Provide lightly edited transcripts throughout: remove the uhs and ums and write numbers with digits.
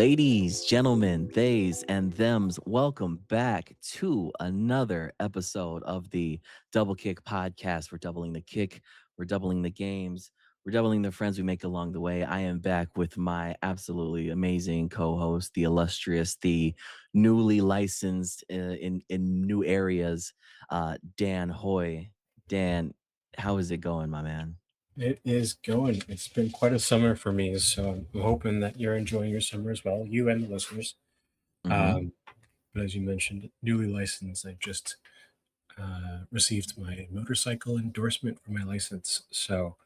Ladies, gentlemen, theys, and thems, welcome back to another episode of the Double Kick podcast. We're doubling the kick, we're doubling the games, we're doubling the friends we make along the way. I am back with my absolutely amazing co-host, the illustrious, the newly licensed in new areas, Dan Hoy. Dan, how is it going, my man? It is going. It's been quite a summer for me, so I'm hoping that you're enjoying your summer as well, you and the listeners. Mm-hmm. Um, but as you mentioned, newly licensed, I just received my motorcycle endorsement for my license. So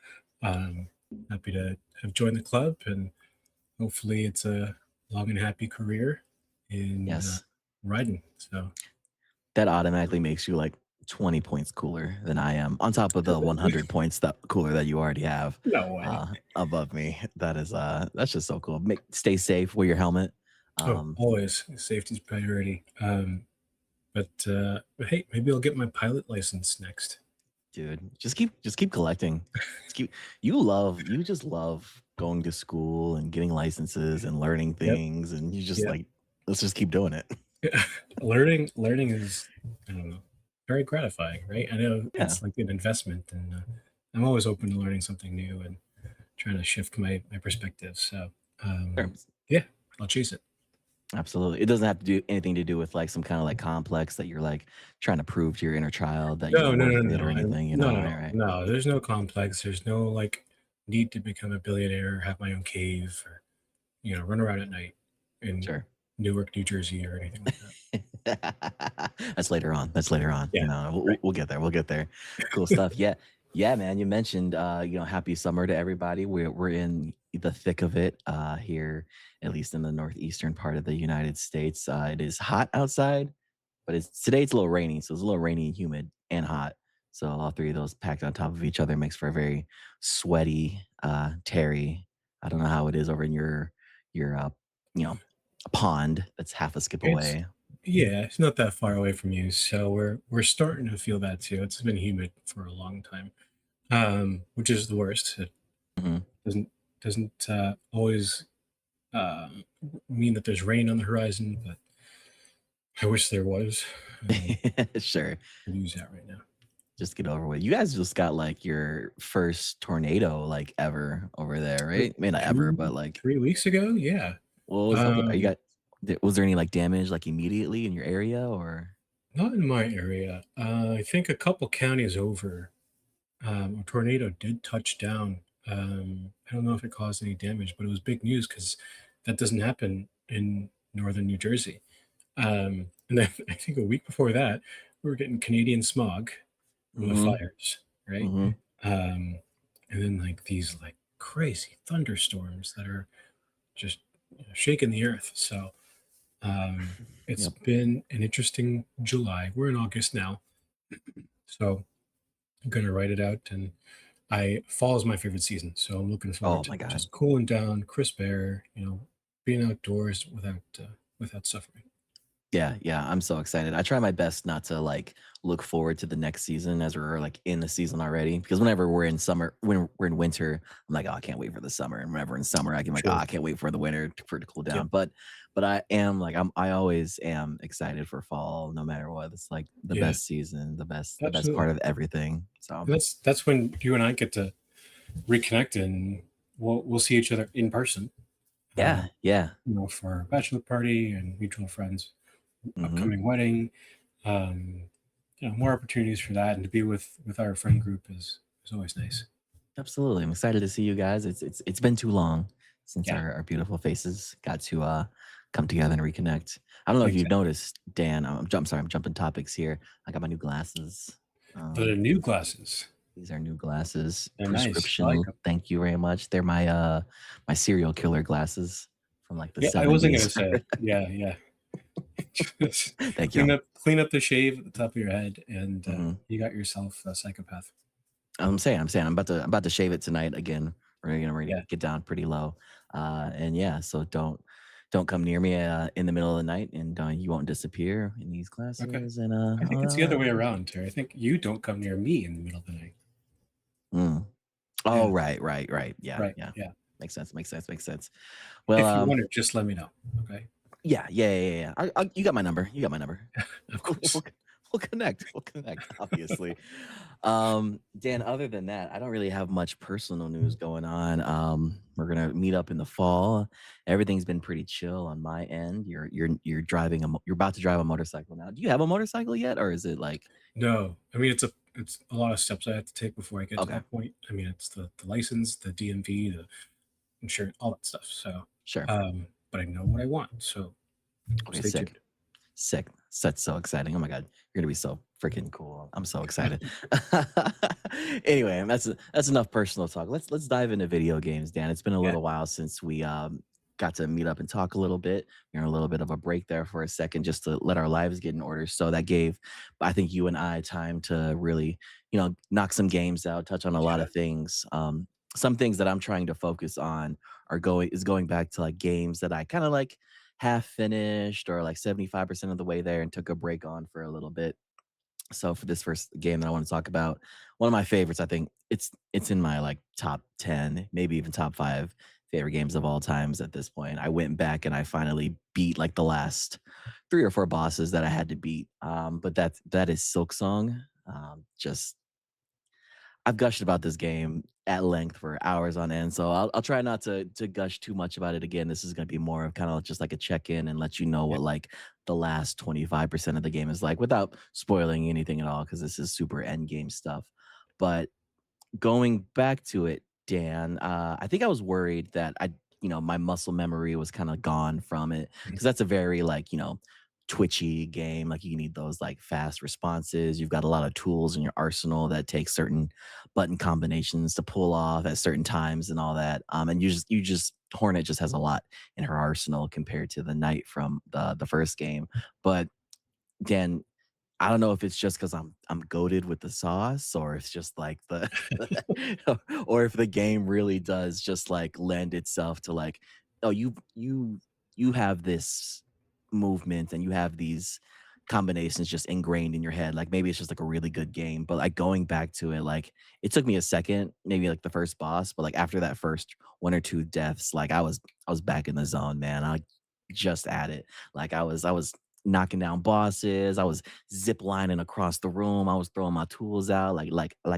um, happy to have joined the club, and hopefully it's a long and happy career in Yes. riding. So That automatically makes you like 20 points cooler than I am, on top of the 100 points that cooler that you already have no way. above me. That's just so cool. Stay safe, wear your helmet. Oh, Um, always safety's priority. But hey, maybe I'll get my pilot license next. Dude, just keep collecting. You just love going to school and getting licenses and learning Yep. things, and you just Yep. like, let's just keep doing it. Learning is, I don't know, very gratifying, right? I know Yeah. it's like an investment, and I'm always open to learning something new and trying to shift my perspective. So Sure. yeah, I'll chase it. Absolutely. It doesn't have to do anything to do with like some kind of like complex that you're like trying to prove to your inner child that No, you're no, worth no, it or no, anything, no, no, right? no, Right. no. There's no complex. There's no like need to become a billionaire or have my own cave or run around at night in Sure. Newark, New Jersey, or anything like that. That's later on. That's later on. Yeah, We'll get there. We'll get there. Cool stuff. Yeah. Yeah, man. You mentioned happy summer to everybody. We're in the thick of it here, at least in the northeastern part of the United States. It is hot outside, but today it's a little rainy. So it's a little rainy and humid and hot. So all three of those packed on top of each other makes for a very sweaty, Terry. I don't know how it is over in your pond that's half a skip it's away. Yeah, it's not that far away from you, so we're starting to feel that too. It's been humid for a long time, which is the worst. It Mhm. doesn't always uh, mean that there's rain on the horizon, but I wish there was. Sure. Could use that right now. Just get over with. You guys just got like your first tornado like ever over there, Three, right? I mean, not ever, but like, 3 weeks ago, yeah. what was up? Are you Um, got? Was there any like damage like immediately in your area or? Not in my area. I think a couple counties over, a tornado did touch down. I don't know if it caused any damage, but it was big news because that doesn't happen in northern New Jersey. And then I think a week before that, we were getting Canadian smog from the Mm-hmm. fires, right? Mm-hmm. Um, and then like these like crazy thunderstorms that are just shaking the earth. So it's Yep. been an interesting July. We're in August now, so I'm gonna write it out. And I fall is my favorite season, so I'm looking forward Oh to my God. just cooling down, crisp air, being outdoors without suffering. Yeah, yeah, I'm so excited. I try my best not to like look forward to the next season as we're like in the season already. Because whenever we're in summer, when we're in winter, I'm like, oh, I can't wait for the summer. And whenever in summer, I can like, oh, Sure. I can't wait for the winter for it to cool Yep. down. But I am like, I always am excited for fall, no matter what. It's like the Yeah. best season, the best part Absolutely. of everything. So And that's when you and I get to reconnect, and we'll see each other in person. Uh, yeah, yeah. for our bachelor party and mutual friends, Hmm. upcoming wedding. More opportunities for that, and to be with our friend group is always nice. Absolutely. I'm excited to see you guys. It's been too long since Yeah, our beautiful faces got to come together and reconnect. I don't know if you've exactly. noticed, Dan. Sorry, I'm jumping topics here. I got my new glasses. The new glasses, These are new glasses. they're nice. I like Prescription. them. Thank you very much. They're my serial killer glasses from like the Yeah, I wasn't gonna 70s. say it. Yeah, yeah. Just Thank clean you. up, clean up the shave at the top of your head, and Hmm. you got yourself a psychopath. I'm saying, I'm about to shave it tonight again. We're gonna Yeah, get down pretty low, and yeah, so don't come near me in the middle of the night, and you won't disappear in these okay. classes. And I think it's the other way around, Terry. I think you don't come near me in the middle of the night. mm. Oh, Yeah, right, right, right. Yeah, right. yeah. Yeah. Makes sense. Makes sense. Makes sense. Well, If you want to, just let me know. Okay. yeah, yeah, yeah, yeah. You got my number. You got my number. Of We'll, course. we'll connect. We'll connect. Obviously. Dan. Other than that, I don't really have much personal news going on. We're gonna meet up in the fall. Everything's been pretty chill on my end. You're driving you're about to drive a motorcycle now. Do you have a motorcycle yet, or is it like No, I mean it's a lot of steps I have to take before I get to okay, that point. I mean, it's the license, the DMV, the insurance, all that stuff. So, sure, but I know what I want. So okay, stay sick. tuned. Sick. That's so exciting. Oh my god. You're gonna be so freaking cool. I'm so excited. Anyway, that's enough personal talk. Let's dive into video games, Dan. It's been a Yeah, little while since we got to meet up and talk a little bit. We're in a little bit of a break there for a second just to let our lives get in order. So that gave I think you and I time to really, knock some games out, touch on a lot yeah, of things. Some things that I'm trying to focus on going back to like games that I kind of like half finished or like 75% of the way there and took a break on for a little bit. So for this first game that I want to talk about, one of my favorites, I think it's in my like top 10, maybe even top 5 favorite games of all times at this point. I went back and I finally beat like the last 3 or 4 bosses that I had to beat. But that is Silksong. Just I've gushed about this game at length for hours on end, so I'll try not to gush too much about it again. This is gonna be more of kinda just like a check-in and let you know yeah. what, like, the last 25% of the game is like without spoiling anything at all, because this is super end game stuff. But going back to it, Dan, I think I was worried that my muscle memory was kind of gone from it Mhm. because that's a very like, twitchy game. Like you need those like fast responses. You've got a lot of tools in your arsenal that take certain button combinations to pull off at certain times and all that. And you just Hornet just has a lot in her arsenal compared to the knight from the first game. But Dan, I don't know if it's just because I 'cause I'm goated with the sauce or it's just like the or if the game really does just, like, lend itself to, like, "Oh, you have this movement and you have these combinations just ingrained in your head." Like, maybe it's just, like, a really good game, but, like, going back to it, like, it took me a second, maybe, like, the first boss, but, like, after that first 1 or 2 deaths, like, I was back in the zone, man. I just at it. Like, I was knocking down bosses, I was zip lining across the room. I was throwing my tools out like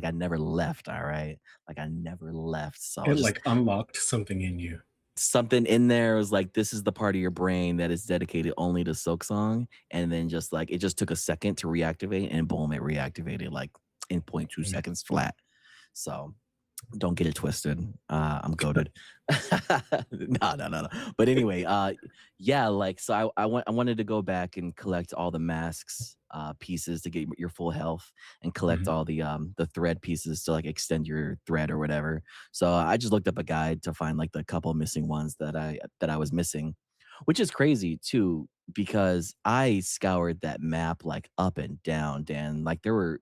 I never left, all right? Like I never left. So I It was just like unlocked something in you. something in there was like, this is the part of your brain that is dedicated only to Silksong. And then just like it just took a second to reactivate and boom, it reactivated like in point 0.2 Mm. seconds flat. So don't get it twisted. I'm goaded. No, no, no, no. But anyway, yeah, like so I wanted to go back and collect all the masks pieces to get your full health and collect Mhm. all the thread pieces to like extend your thread or whatever. So I just looked up a guide to find like the couple missing ones that I was missing, which is crazy too because I scoured that map like up and down, Dan. Like there were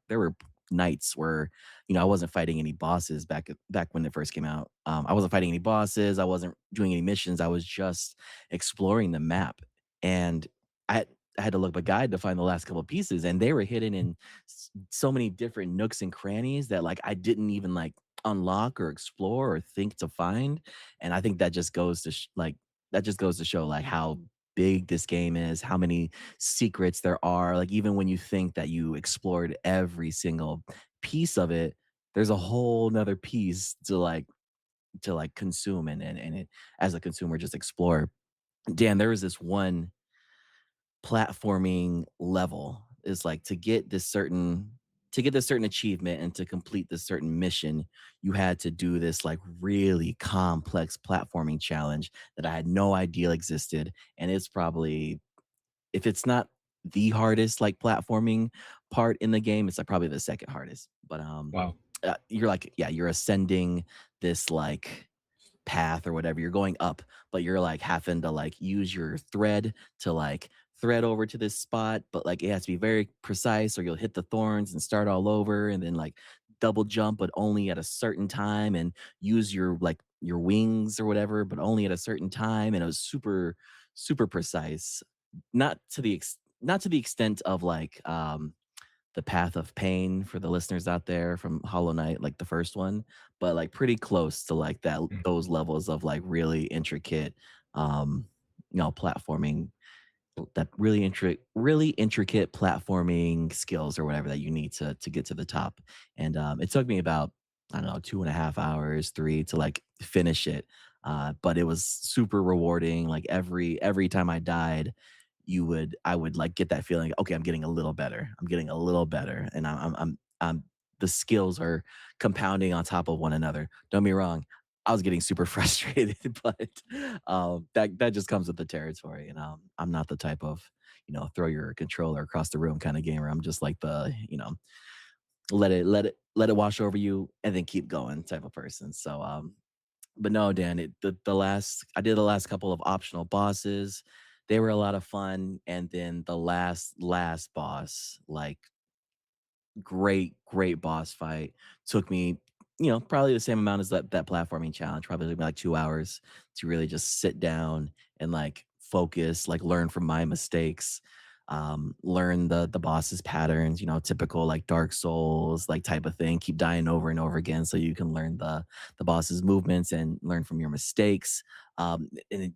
nights where I wasn't fighting any bosses back when it first came out. I wasn't fighting any bosses. I wasn't doing any missions. I was just exploring the map, and I I had to look up a guide to find the last couple of pieces, and they were hidden in so many different nooks and crannies that like I didn't even like unlock or explore or think to find. And I think that just goes to that just goes to show like how big this game is, how many secrets there are. Like even when you think that you explored every single piece of it, there's a whole nother piece to like consume and it, as a consumer just explore. Dan, there was this one platforming level is like to get this certain achievement and to complete this certain mission, you had to do this like really complex platforming challenge that I had no idea existed. And it's probably if it's not the hardest like platforming part in the game, it's like probably the second hardest. But Wow. you're like, yeah, you're ascending this like path or whatever. You're going up, but you're like having to like use your thread to like thread over to this spot, but like it has to be very precise or you'll hit the thorns and start all over and then like double jump, but only at a certain time and use your wings or whatever, but only at a certain time. And it was super, super precise. Not to the extent of like the Path of Pain for the listeners out there from Hollow Knight, like the first one, but like pretty close to like that Mm. those levels of like really intricate, platforming, that really intricate platforming skills or whatever that you need to get to the top. And it took me about, I don't know, 2.5 hours, three, to like finish it. But it was super rewarding. Like every time I died, I would like get that feeling, okay, I'm getting a little better. I'm getting a little better. And I'm the skills are compounding on top of one another. Don't be wrong. I was getting super frustrated, but that just comes with the territory. And I'm not the type of, throw your controller across the room kind of gamer. I'm just like the, let it wash over you and then keep going type of person. So but no, Dan, I did the last couple of optional bosses. They were a lot of fun. And then the last boss, like great boss fight. Took me, probably the same amount as that platforming challenge, probably like 2 hours to really just sit down and like focus, like learn from my mistakes, learn the boss's patterns, typical like Dark Souls like type of thing. Keep dying over and over again so you can learn the boss's movements and learn from your mistakes. And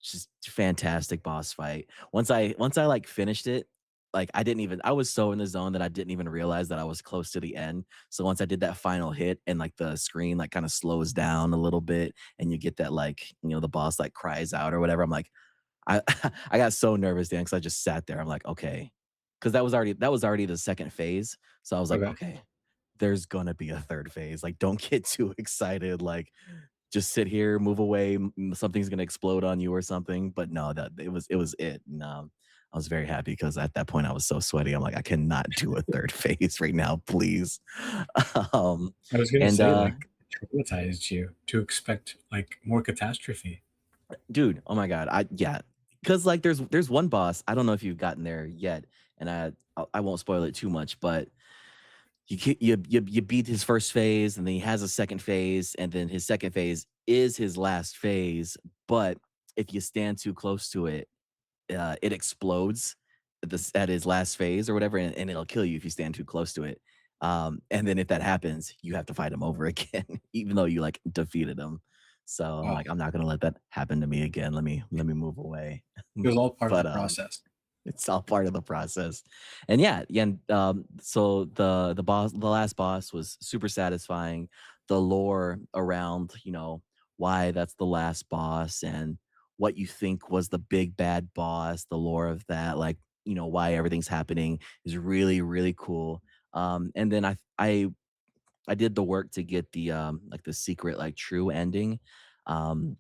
just fantastic boss fight. Once I like finished it, like I was so in the zone that I didn't even realize that I was close to the end. So once I did that final hit and like the screen like kind of slows down a little bit and you get that like, the boss like cries out or whatever, I'm like, I I got so nervous then because I just sat there. I'm like, okay. Cause that was already the second phase. So I was like, Okay. okay, there's gonna be a third phase. Like, don't get too excited. Like, just sit here, move away, something's gonna explode on you or something. But no, that it was it. And I was very happy because at that point I was so sweaty. I'm like, I cannot do a third phase right now, please. um, I was gonna and say, like, it traumatized you to expect, like, more catastrophe. dude, oh my god, because like there's one boss. I don't know if you've gotten there yet, and I won't spoil it too much, but you beat his first phase, and then he has a second phase, and then his second phase is his last phase. But if you stand too close to it, it explodes at his last phase or whatever, and it'll kill you if you stand too close to it. And then if that happens, you have to fight him over again, even though you like defeated him. So I'm Wow. like, I'm not gonna let that happen to me again. Let me move away. It was all part of the But process. it's all part of the process. And yeah, and so the last boss was super satisfying. The lore around, why that's the last boss and what you think was the big bad boss, the lore of that, like, why everything's happening is really, really cool. And then I did the work to get the like the secret like true ending. Um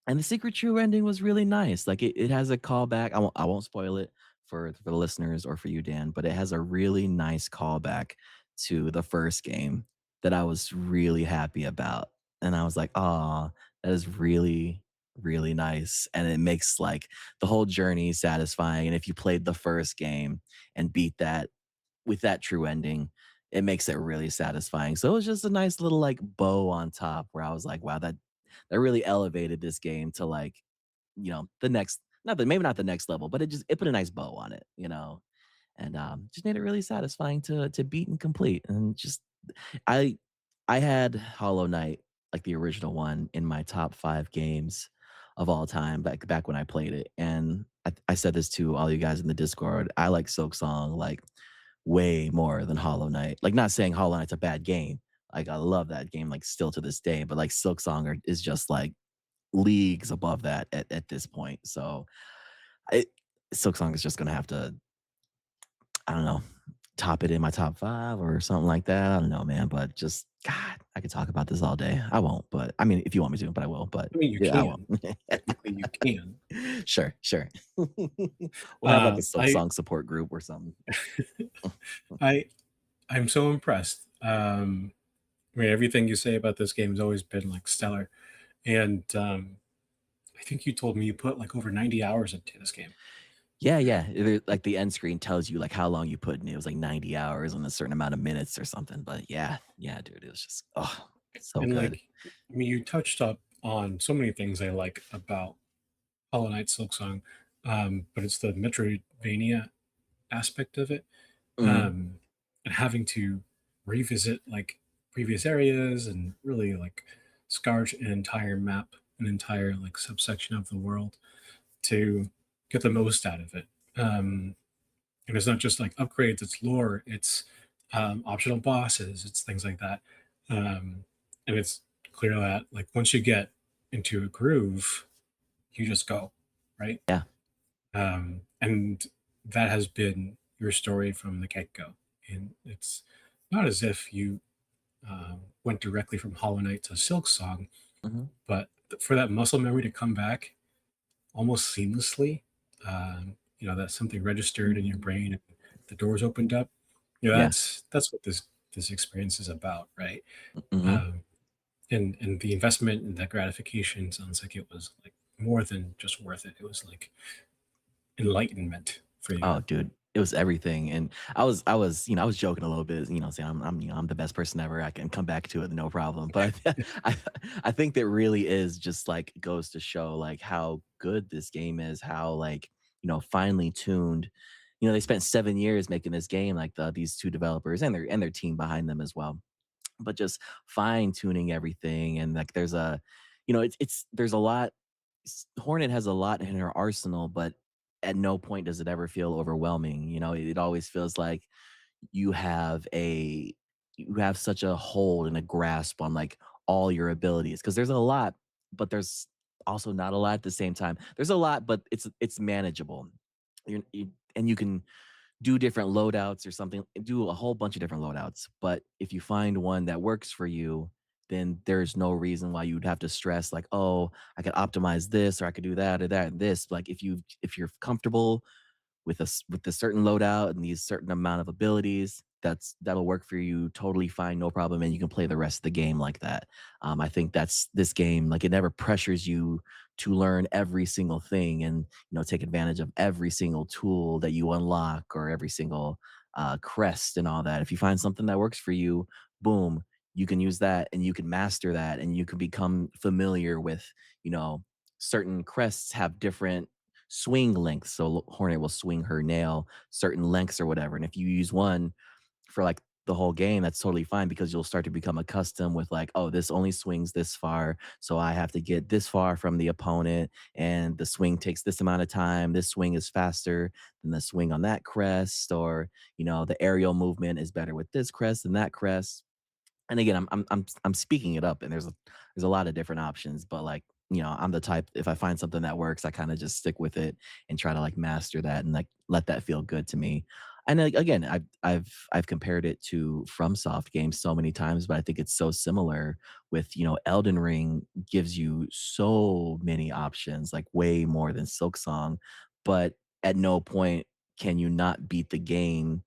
and the secret true ending was really nice. Like it has a callback. I won't spoil it for the listeners or for you, Dan, but it has a really nice callback to the first game that I was really happy about. And I was like, oh, that is really, really nice. And it makes like the whole journey satisfying. And if you played the first game and beat that with that true ending, it makes it really satisfying. So it was just a nice little like bow on top where I was like, wow, that really elevated this game to like, the next, not the maybe not the next level, but it put a nice bow on it, and just made it really satisfying to beat and complete. And just I I had Hollow Knight, like the original one, in my top 5 games of all time back when I played it. And I said this to all you guys in the Discord. I like Silksong like way more than Hollow Knight. Like, not saying Hollow Knight's a bad game. Like, I love that game, like, still to this day, but, like, is just, like, leagues above that at this point. So, it Silksong is just gonna have to, I don't know, top it in my top 5 or something like that. I don't know, man, but just God, I could talk about this all day. I won't, but I mean, if you want me to, but I will, but I mean, you yeah, I won't. can. Technically, you can. Sure, sure. We'll have, like, a I Silksong support group or something. I I'm so impressed. I mean, everything you say about this game has always been, like, stellar, and, I think you told me you put, like, over 90 hours into this game. Yeah, yeah. Like the end screen tells you like how long you put in it. It was like 90 hours and a certain amount of minutes or something. But yeah, yeah, dude, it was just so And, good. like, I mean, you touched up on so many things I like about Hollow Knight Silksong, but it's the Metroidvania aspect of it. Mhm. Um having to revisit like previous areas and really like scour an entire map, an entire like subsection of the world to get the most out of it. And it's not just like upgrades, it's lore, it's optional bosses, it's things like that. And it's clear that like once you get into a groove, you just go, right? Yeah. And that has been your story from the get go. And it's not as if you went directly from Hollow Knight to Silksong, Mhm. but for that muscle memory to come back almost seamlessly, that something registered in your brain and the doors opened up. Yeah. That's what this experience is about, right? Mhm. Um, and the investment and that gratification sounds like it was like more than just worth it. It was like enlightenment for you. Oh, dude, it was everything, and I was joking a little bit, saying I'm the best person ever. I can come back to it, no problem. But I, I think that really is just like goes to show like how good this game is, how like finely tuned. They spent 7 years making this game, like these two developers and their team behind them as well, but just fine tuning everything. And like it's there's a lot. Hornet has a lot in her arsenal, but at no point does it ever feel overwhelming. It always feels like you have a you have such a hold and a grasp on like all your abilities, because there's a lot, but there's also not a lot at the same time. There's a lot, but it's manageable. And you can do different loadouts or something, do a whole bunch of different loadouts. But if you find one that works for you, then there's no reason why you'd have to stress like, oh, I could optimize this or I could do that or that and this. Like if you're comfortable with with a certain loadout and these certain amount of abilities, that'll work for you totally fine, no problem, and you can play the rest of the game like that. I think that's this game. Like it never pressures you to learn every single thing and take advantage of every single tool that you unlock or every single crest and all that. If you find something that works for you, boom, you can use that and you can master that and you can become familiar with you know certain crests have different swing lengths. So Hornet will swing her nail certain lengths or whatever. And if you use one for like the whole game, that's totally fine because you'll start to become accustomed with like, oh, this only swings this far. So I have to get this far from the opponent. And the swing takes this amount of time. This swing is faster than the swing on that crest. Or, the aerial movement is better with this crest than that crest. And again, I'm speaking it up, and there's a lot of different options, but like I'm the type, if I find something that works, I kind of just stick with it and try to like master that and like let that feel good to me. And like, again, I've compared it to FromSoft games so many times, but I think it's so similar with Elden Ring gives you so many options, like way more than Silksong, but at no point can you not beat the game.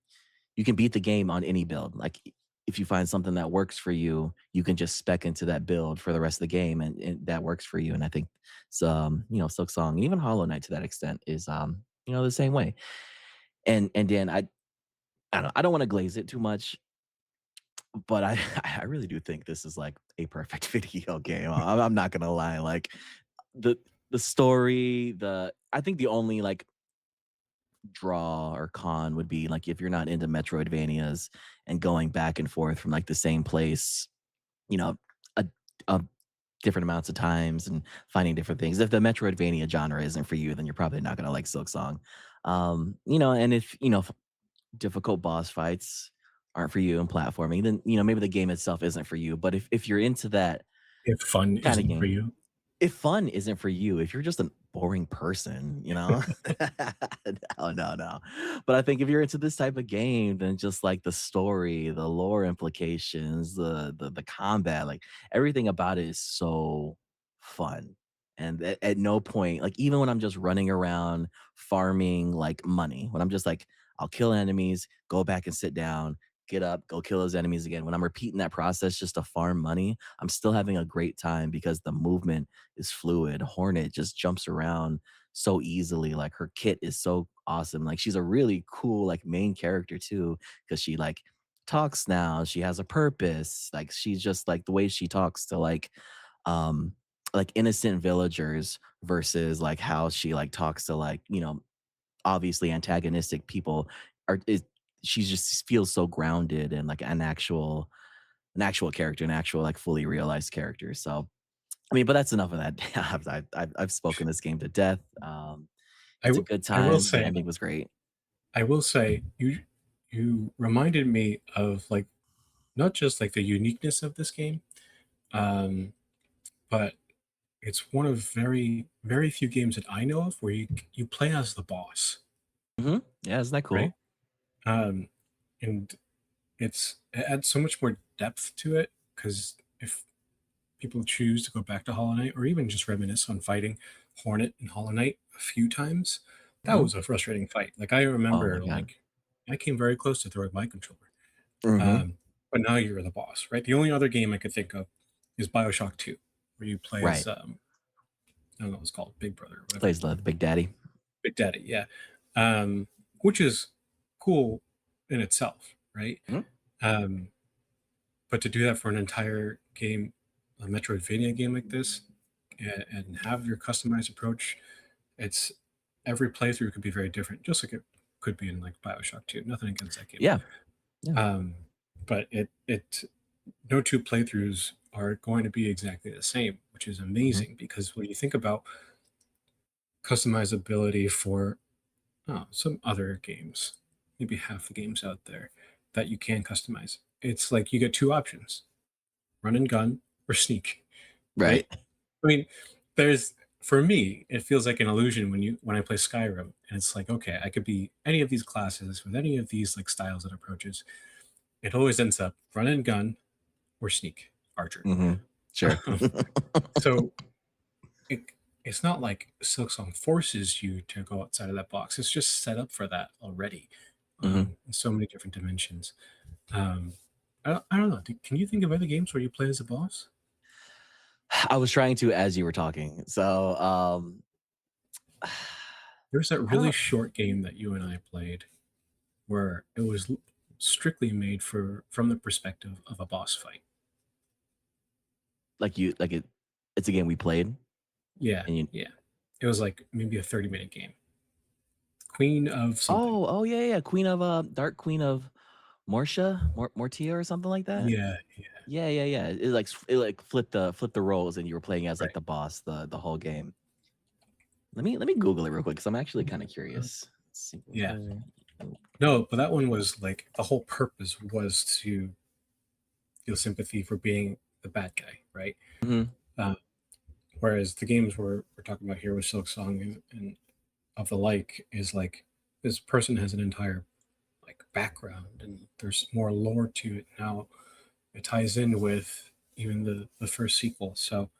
You can beat the game on any build. Like if you find something that works for you, you can just spec into that build for the rest of the game, and that works for you. And I think Silksong, even Hollow Knight to that extent is the same way. And then I don't want to glaze it too much, but I really do think this is like a perfect video game. I'm not gonna lie. Like the the story, I think the only like draw or con would be like if you're not into Metroidvanias and going back and forth from like the same place, you know, a, a different amounts of times and finding different things. If the Metroidvania genre isn't for you, then you're probably not gonna like Silksong. And if difficult boss fights aren't for you in platforming, then maybe the game itself isn't for you. But if you're into that If fun kind of isn't for game, you, if fun isn't for you, if you're just a boring person, no, no, no. But I think if you're into this type of game, then just like the story, the lore implications, the combat, like everything about it is so fun. And at no point, like even when I'm just running around farming like money, when I'm just like, I'll kill enemies, go back and sit down, get up, go kill those enemies again. When I'm repeating that process just to farm money, I'm still having a great time because the movement is fluid. Hornet just jumps around so easily. Like her kit is so awesome. Like she's a really cool like main character too, because she like talks now. She has a purpose. Like she's just like the way she talks to um like innocent villagers versus like how she like talks to like obviously antagonistic people are is she just feels so grounded and like an actual character, an actual like fully realized character. So I mean, but that's enough of that. I've spoken this game to death. I It's a w good I will time. The say ending was great. you reminded me of, like, not just, like, the uniqueness of this game, um, but it's one of very, very few games that I know of where you play as the boss, Yeah, isn't that right? cool? Um, and it adds so much more depth to it because if people choose to go back to Hollow Knight or even just reminisce on fighting Hornet and Hollow Knight a few times, that Mhm. was a frustrating fight. Like, I Oh my remember, god. like, I came very close to throwing my controller. Mhm. Um, but now you're the boss, right? The only other game I could think of is BioShock 2, where you play as, Right. I don't know what it's called, Big Brother or whatever. Plays the Big Daddy. Big Daddy, yeah. Which is cool in itself, right? Mhm. Um, but to do that for an entire game, a Metroidvania game like this, and have your customized approach, it's every playthrough could be very different, just like it could be in like BioShock 2. Nothing against that game. Yeah. Yeah. Um, but it no two playthroughs are going to be exactly the same, which is Mhm. amazing because when you think about customizability for some other games, maybe half the games out there that you can customize, it's like you get two options: run and gun or sneak, Right. right? I mean, there's for me, it feels like an illusion when I play Skyrim, and it's like, okay, I could be any of these classes with any of these like styles and approaches. It always ends up run and gun or sneak archer. Mhm. Sure. So it, it's not like Silksong forces you to go outside of that box. It's just set up for that already, Mhm. in so many different dimensions. Um, I don't know. Can you think of other games where you play as a boss? I was trying to as you were talking. So, There's that I really don't short game that you and I played where it was strictly made for from the perspective of a boss fight. it's a game we played Yeah, and you yeah. It was like maybe a 30-minute game. Queen of something. oh, yeah, yeah, Queen of, Dark Queen of Mortia or something like that? Yeah, yeah, Yeah, yeah, yeah. It flipped the roles and you were playing as, like, right. the boss the whole game. Let me Google it real quick because 'cause I'm actually kinda Uh, curious. Single yeah. player. No, but that one was like the whole purpose was to feel sympathy for being the bad guy, right? Mhm, Uh, whereas the games we're talking about here with Silksong and of the like is like this person has an entire like background and there's more lore to it now. It ties in with even the first sequel. So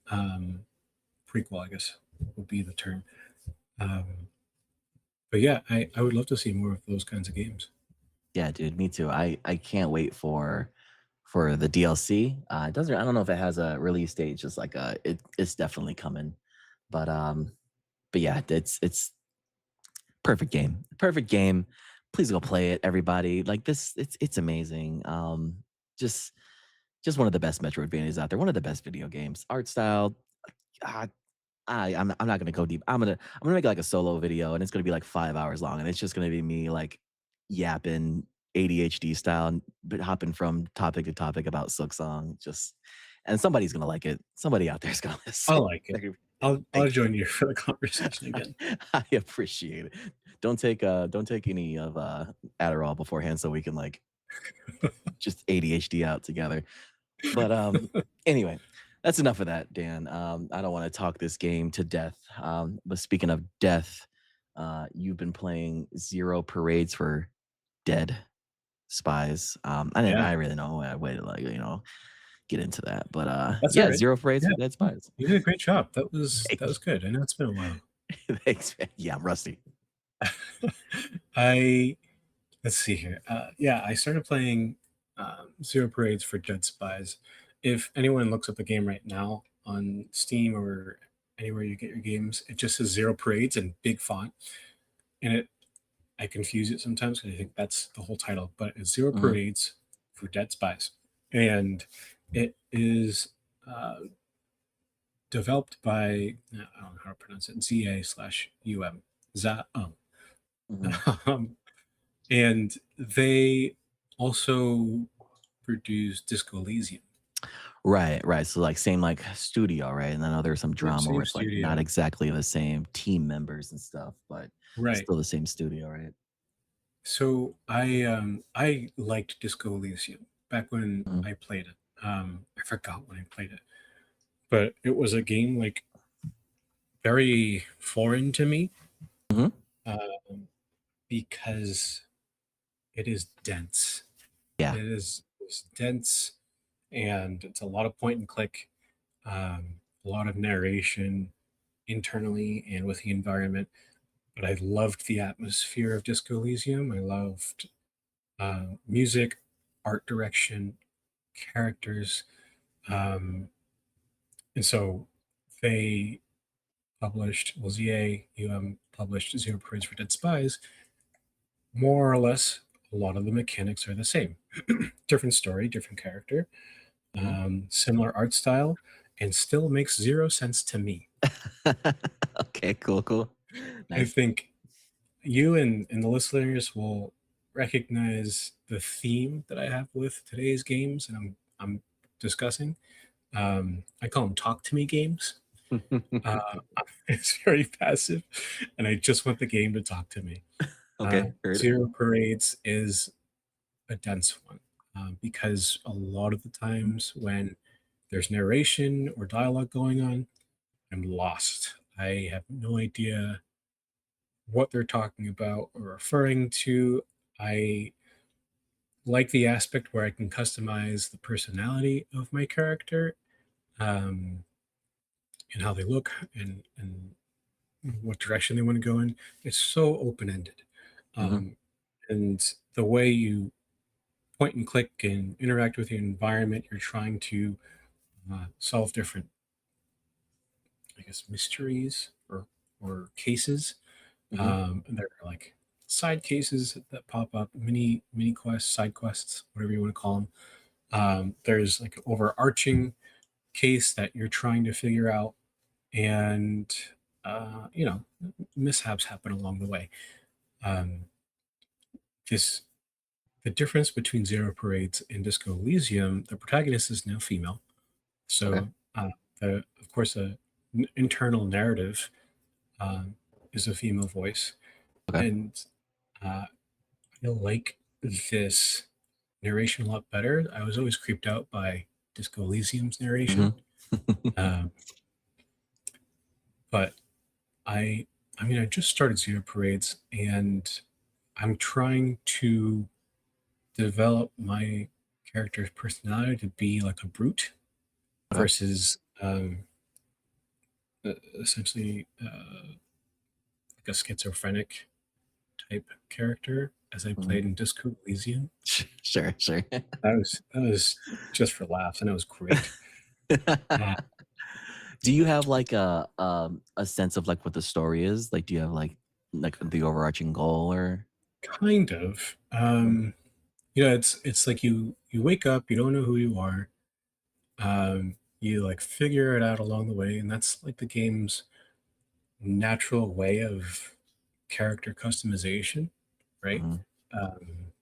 um, prequel, I guess would be the term. Um, but yeah, I would love to see more of those kinds of games. yeah, dude, me too. I can't wait for the DLC. It doesn't I don't know if it has a release date, just like, it's definitely coming. But, um but yeah, it's perfect game. Perfect game. Please go play it, everybody. Like this, it's amazing. Just just one of the best Metroidvanias out there. One of the best video games. Art style. God, I'm not gonna go deep. I'm gonna make like a solo video, and it's gonna be like 5 hours long, and it's just gonna be me like yapping ADHD style, but hopping from topic to topic about Silksong. Just and somebody's gonna like it. Somebody out there is gonna I listen. like it. I'll Thank you. join you for the conversation again. I appreciate it. Don't take any of Adderall beforehand so we can like just ADHD out together. But anyway, that's enough of that, Dan. I don't want to talk this game to death. But speaking of death, you've been playing Zero Parades for Dead Spies. I didn't Yeah, I really know a way to like, get into that. But that's all yeah, right. Zero Parades Yeah, for Dead Spies. you did a great job. That Thank was good. I know it's been a while. you. Thanks, man. Yeah, I'm rusty. I let's see here. Yeah, I started playing Zero Parades for Dead Spies. If anyone looks up the game right now on Steam or anywhere you get your games, it just says Zero Parades in big font, and it I confuse it sometimes because I think that's the whole title, but it's Zero Mhm, Parades for Dead Spies, and it is developed by I don't know how to pronounce it ZA/UM. Za mhm. um, And they also produce Disco Elysium. Right, right. So like same like studio, right? And I know there's some Yep, drama where same it's like not studio. exactly the same team members and stuff, but Right. still the same studio, right? So I liked Disco Elysium back when Mhm. I played it. I forgot when I played it, but it was a game like very foreign to me, Mhm. um, because it is dense. Yeah. It's dense, and it's a lot of point and click, a lot of narration internally and with the environment. But I loved the atmosphere of Disco Elysium. I loved music, art direction, characters. And so they published Zero Parades for Dead Spies. More or less, a lot of the mechanics are the same. Different story, different character, Mhm. similar art style, and still makes zero sense to me. Okay, cool, cool. I Nice. think you and the listeners will recognize the theme that I have with today's games, and I'm discussing. I call them talk to me games. Uh, it's very passive, and I just want the game to talk to me. Okay, heard it. Zero Parades is a dense one because a lot of the times when there's narration or dialogue going on, I'm lost. I have no idea what they're talking about or referring to. I like the aspect where I can customize the personality of my character, um, and how they look and what direction they want to go in. It's so open ended. Mhm. Um, and the way you point and click and interact with the environment, you're trying to solve different, I guess, mysteries or cases. Mhm. And there are like side cases that pop up, mini quests, side quests, whatever you want to call them. There's like overarching case that you're trying to figure out, and you know, mishaps happen along the way. Um, this The difference between Zero Parades and Disco Elysium, the protagonist is now female. Okay. So, of course, internal narrative um, is a female voice, Okay. and I like this narration a lot better. I was always creeped out by Disco Elysium's narration, Mhm. um, but I, I mean, I just started Zero Parades, and I'm trying to develop my character's personality to be like a brute Okay. versus essentially like a schizophrenic type character as I Mhm. played in Disco Elysium. Sure, sure. That was just for laughs, and it was great. Uh, Do you have like a sense of like what the story is? Like, do you have like the overarching goal or? kind of. It's like you wake up, you don't know who you are. You like figure it out along the way, and that's like the game's natural way of character customization, right? Mhm. Um,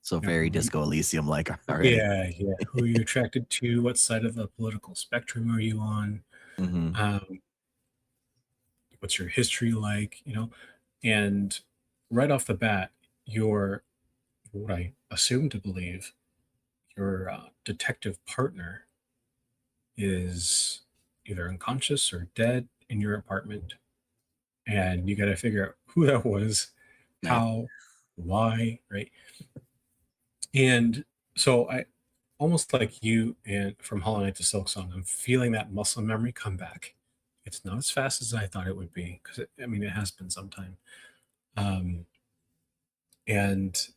So you know, very Disco Elysium like already. yeah, yeah. Who you're attracted to, what side of the political spectrum are you on? Mhm. Um, what's your history like? And right off the bat, your what I assume to believe your detective partner is either unconscious or dead in your apartment, and you got to figure out who that was, Nice. how, why, right? And so I almost like you and from Hollow Knight to Silksong, I'm feeling that muscle memory come back. It's not as fast as I thought it would be because I mean it has been some time. Um, and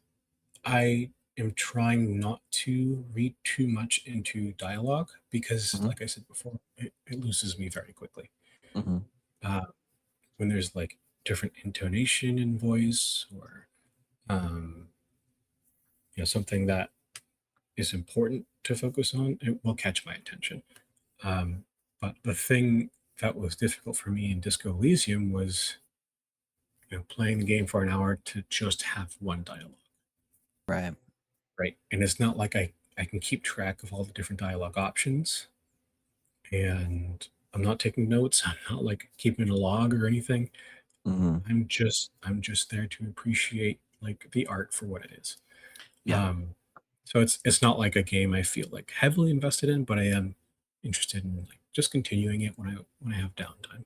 I am trying not to read too much into dialogue because, Mhm. like I said before, it loses me very quickly. Mhm. Uh, when there's like different intonation in voice or um, something that is important to focus on, it will catch my attention. Um, but the thing that was difficult for me in Disco Elysium was playing the game for an hour to just have one dialogue. Right. right? And it's not like I can keep track of all the different dialogue options, and I'm not taking notes. I'm not like keeping a log or anything. Mhm. I'm just there to appreciate like the art for what it is. Yeah. Um, so it's not like a game I feel like heavily invested in, but I am interested in like just continuing it when I have downtime.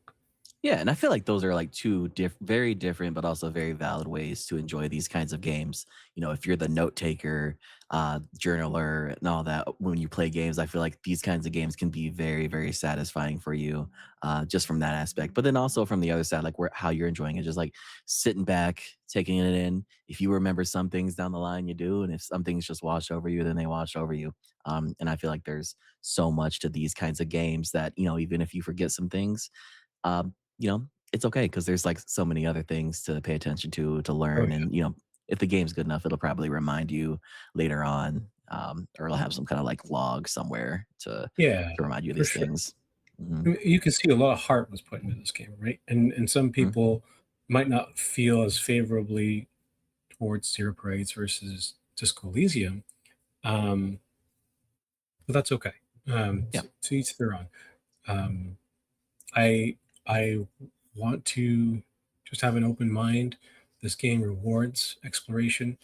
Yeah, and I feel like those are like two very different, but also very valid ways to enjoy these kinds of games. You know, if you're the note taker, journaler, and all that, when you play games, I feel like these kinds of games can be very, very satisfying for you, just from that aspect. But then also from the other side, like where how you're enjoying it, just like sitting back, taking it in. If you remember some things down the line, you do, and if some things just wash over you, then they wash over you. And I feel like there's so much to these kinds of games that even if you forget some things, it's okay because there's like so many other things to pay attention to Oh learn. yeah, And if the game's good enough, it'll probably remind you later on, or it'll have some kind of like log somewhere yeah, to remind you of for these sure. things. Hmm. You can see a lot of heart was put into this game, right? And some Hmm. people might not feel as favorably towards Zero Parades versus Disco Elysium, um, but that's okay. Yeah. To each their own. Um, I I want to just have an open mind. This game rewards exploration.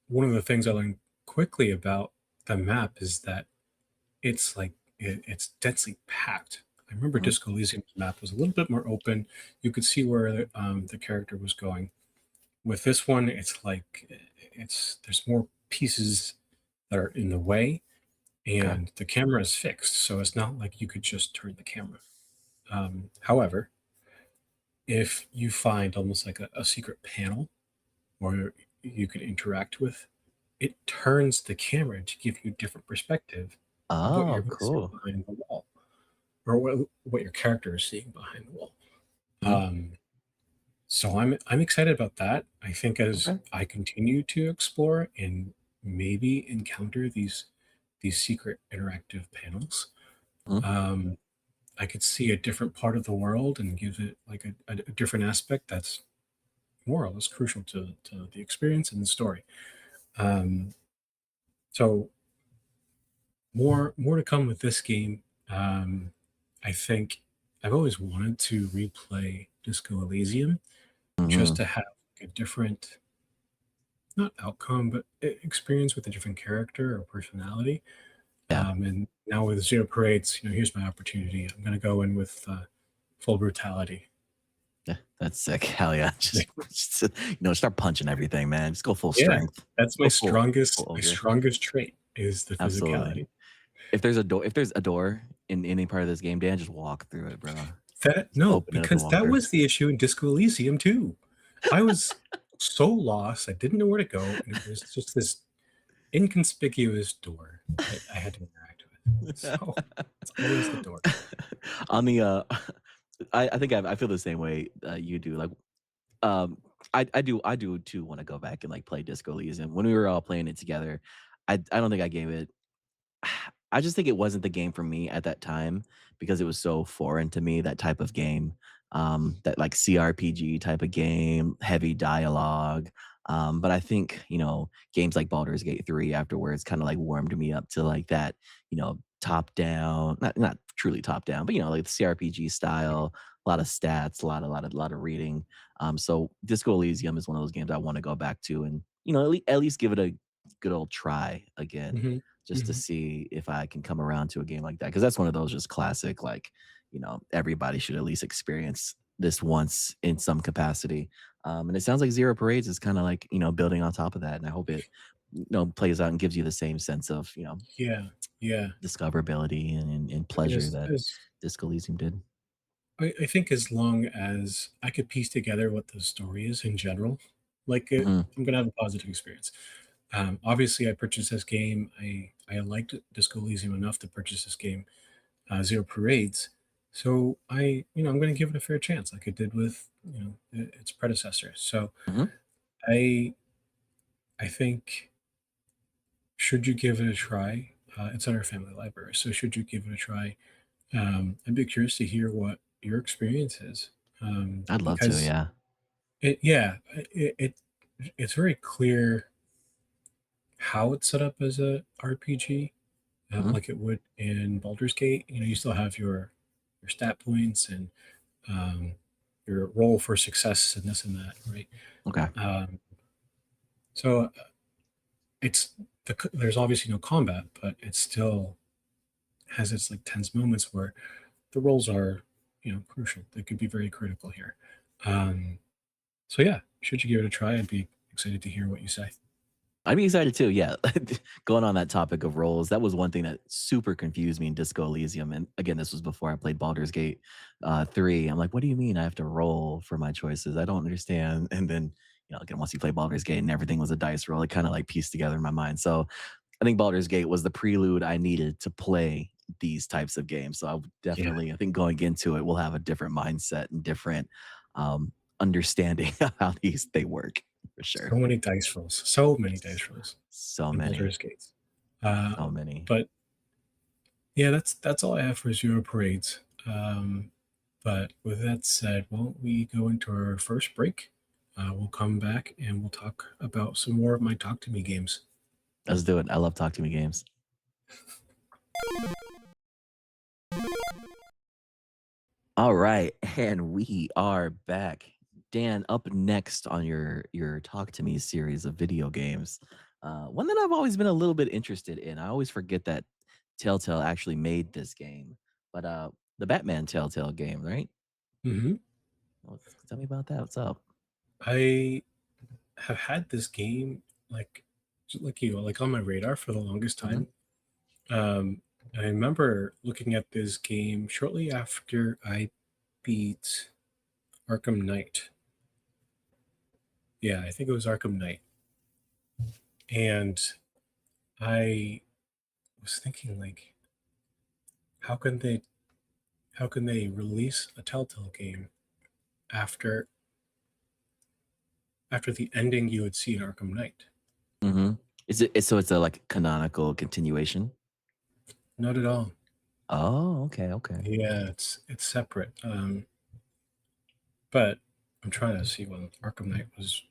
One of the things I learned quickly about the map is that it's densely packed. I remember Hmm. Disco Elysium's map was a little bit more open. You could see where the character was going. With this one, it's like there's more pieces that are in the way, Okay. and the camera is fixed, so it's not like you could just turn the camera. However, if you find almost like a secret panel where you can interact with, it turns the camera to give you a different perspective of what Oh, you're missing cool. behind the wall, or what your character is seeing behind the wall. Hmm. Um, so I'm excited about that. I think as Okay. I continue to explore and maybe encounter these secret interactive panels, Hmm. um, I could see a different part of the world and give it like a different aspect that's more or less crucial to the experience and the story. Um, so more to come with this game. I think I've always wanted to replay Disco Elysium just Hmm. to have like, a different, not outcome, but experience with a different character or personality. Yeah. And now with Zero Parades, here's my opportunity. I'm going to go in with full brutality. Yeah. That's sick. Hell yeah. Just start punching everything, man. Just go full Yeah, strength. that's my Go full strongest my ogre. strongest trait is the Absolutely. physicality. If there's a door in any part of this game, Dan, just walk through it, bro. That Just no, open it up and because walk that through. was the issue in Disco Elysium too. I was so lost, I didn't know where to go, and it was just this inconspicuous door that I had to interact with. So, it's always the door. On the I think I feel the same way you do. Like, um, I do too want to go back and like play Disco Elysium. When we were all playing it together, I don't think I gave it. I just think it wasn't the game for me at that time because it was so foreign to me, that type of game, that like CRPG type of game, heavy dialogue. But I think, games like Baldur's Gate 3 afterwards kind of like warmed me up to like that, top down, not truly top down, but like the CRPG style, a lot of stats, a lot of reading. So Disco Elysium is one of those games I want to go back to and, at least give it a good old try again Mhm, just to mhm. see if I can come around to a game like that. Cause that's one of those just classic, like, everybody should at least experience this once in some capacity. And it sounds like Zero Parades is kind of like, building on top of that. And I hope it, plays out and gives you the same sense of, Yeah, yeah. discoverability and I mean, pleasure that Disco Elysium did. I think as long as I could piece together what the story is in general, like, Mhm. I'm gonna have a positive experience. Obviously, I purchased this game. I liked Disco Elysium enough to purchase this game, Zero Parades. So I'm going to give it a fair chance, like I did with its predecessor. So Mhm. I I think should you give it a try? It's on our family library, so should you give it a try? I'd be curious to hear what your experience is, I'd love to. because Yeah. it yeah it's very clear how it's set up as a RPG, Mhm. like it would in Baldur's Gate. You know, you still have your stat points and um, your roll for success and this and that, right? Okay. Um, so it's there's obviously no combat, but it still has its like tense moments where the rolls are, you know, crucial. They could be very critical here. Um, so yeah, should you give it a try? I'd be excited to hear what you say. I'd be excited too. Yeah. Going on that topic of roles, that was one thing that super confused me in Disco Elysium. And again, this was before I played Baldur's Gate 3. I'm like, what do you mean I have to roll for my choices? I don't understand. And then, again, once you play Baldur's Gate and everything was a dice roll, it kind of like pieced together in my mind. So I think Baldur's Gate was the prelude I needed to play these types of games. So I would Yeah, definitely, I think going into it, we'll have a different mindset and different um, understanding of how they work for sure. so many dice rolls So in many. Baldur's Gate. Uh, So many. but yeah, that's all I have for Zero Parades. But with that said, why don't we go into our first break? We'll come back and we'll talk about some more of my Talk to Me games. Let's do it. I love Talk to Me games. All right, and we are back. Dan, up next on your Talk to Me series of video games, one that I've always been a little bit interested in. I always forget that Telltale actually made this game, but the Batman Telltale game, right? Hmm. Tell me about that. What's up? I have had this game like like you, like on my radar for the longest Hmm. time. I remember looking at this game shortly after I beat Arkham Knight. Yeah, I think it was Arkham Knight. And I was thinking like, how can they how can they release a Telltale game after the ending you would see in Arkham Knight? Hmm. So it's a like canonical continuation? Not at all. Oh, okay, okay. Yeah, it's separate. But I'm trying to see when Arkham Knight was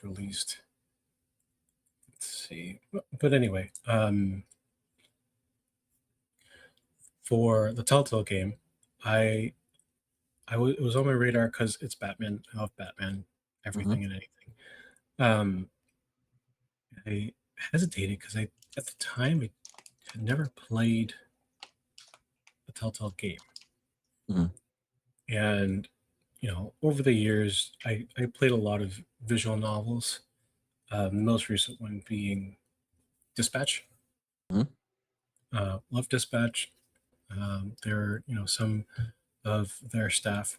released. Let's see. But anyway, for the Telltale game, I it was on my radar because it's Batman. I love Batman, Hmm. everything and anything. Um, I hesitated because I at the time I had never played a Telltale game, Hmm. and you know, over the years, I played a lot of visual novels. The most recent one being Dispatch. Hmm. Love Dispatch. There, you know, some of their staff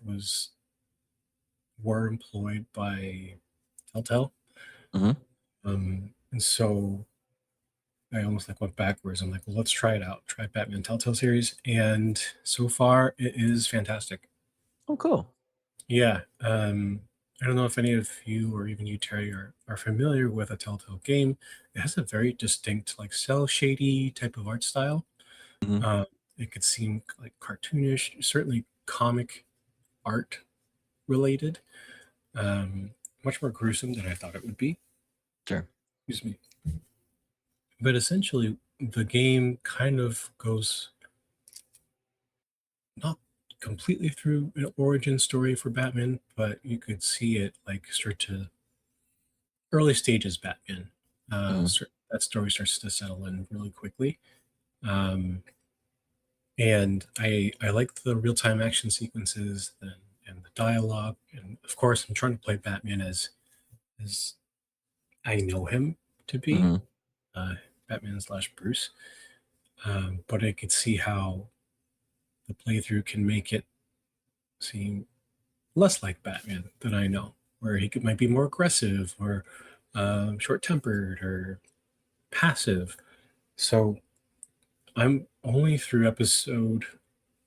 were employed by Telltale, Hmm. and so I almost like went backwards. I'm like, well, let's try it out. Try Batman Telltale series, and so far it is fantastic. Oh, cool. Yeah, I don't know if any of you or even you, Terry, are familiar with a Telltale game. It has a very distinct, like cell shady type of art style. Hmm. Uh, it could seem like cartoonish, certainly comic art related, much more gruesome than I thought it would be. Sure. Excuse me. But essentially, the game kind of goes not completely through an origin story for Batman, but you could see it like start to early stages Batman. Hmm. That story starts to settle in really quickly. Um, and I like the real time action sequences and the dialogue. And of course, I'm trying to play Batman as I know him to be, Hmm. uh, Batman slash Bruce. But I could see how the playthrough can make it seem less like Batman than I know, where might be more aggressive or short tempered or passive. So I'm only through episode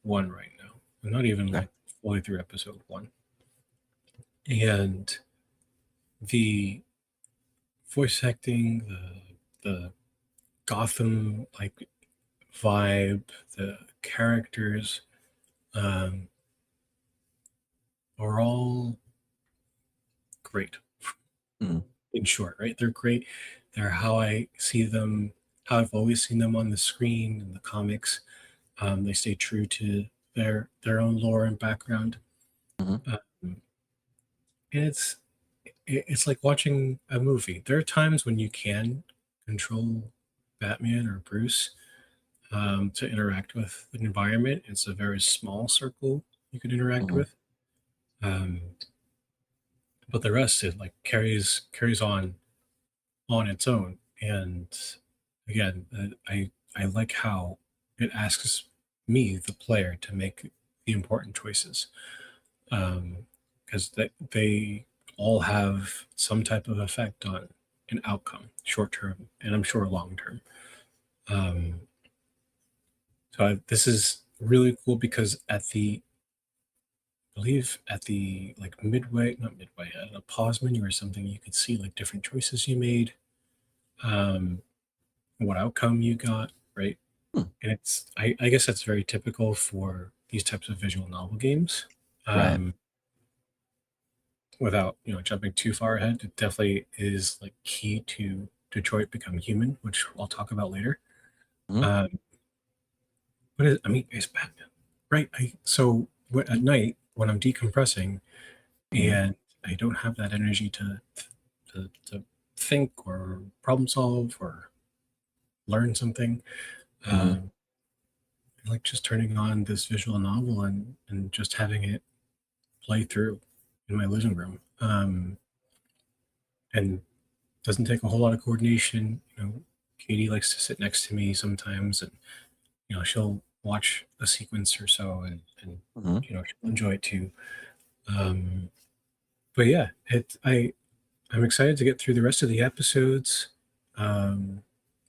one right now. I'm not even Okay. like fully through episode one. And the voice acting, the Gotham like vibe, the characters um, are all great. Hmm. In short, right? They're great. They're how I see them, how I've always seen them on the screen in the comics. They stay true to their own lore and background. Mhm, Um, and it's like watching a movie. There are times when you can control Batman or Bruce to interact with the environment. It's a very small circle you can interact mhm, with, um, but the rest it like carries on its own. And again, I like how it asks me, the player, to make the important choices, because they all have some type of effect on an outcome, short term, and I'm sure long term. Um, this is really cool because I believe at the like midway, not midway, at a pause menu or something, you could see like different choices you made, um, what outcome you got, right? hmm, And I guess that's very typical for these types of visual novel games. right, Um, Without jumping too far ahead, it definitely is like key to Detroit Become Human, which I'll talk about later. mhm, Um, I mean, it's Batman, right? At night when I'm decompressing mhm, and I don't have that energy to think or problem solve or learn something, mhm, um, I like just turning on this visual novel and just having it play through in my living room. And doesn't take a whole lot of coordination. Katie likes to sit next to me sometimes, and she'll watch a sequence or so, and mhm. she'll enjoy it too. Um, but yeah, I'm excited to get through the rest of the episodes. Um,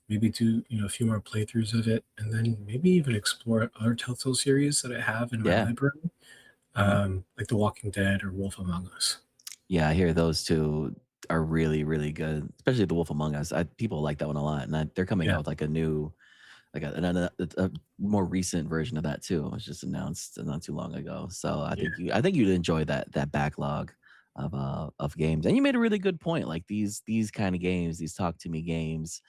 Maybe do a few more playthroughs of it, and then maybe even explore other Telltale series that I have in my Yeah, library, mhm. like The Walking Dead or Wolf Among Us. Yeah, I hear those 2 are really, really good, especially The Wolf Among Us. People like that one a lot, and they're coming Yeah, out with, like, a new like, a more recent version of that too. It was just announced not too long ago, so yeah, I think you'd enjoy that backlog of games, and you made a really good point, like, these kinda games, these talk to me games,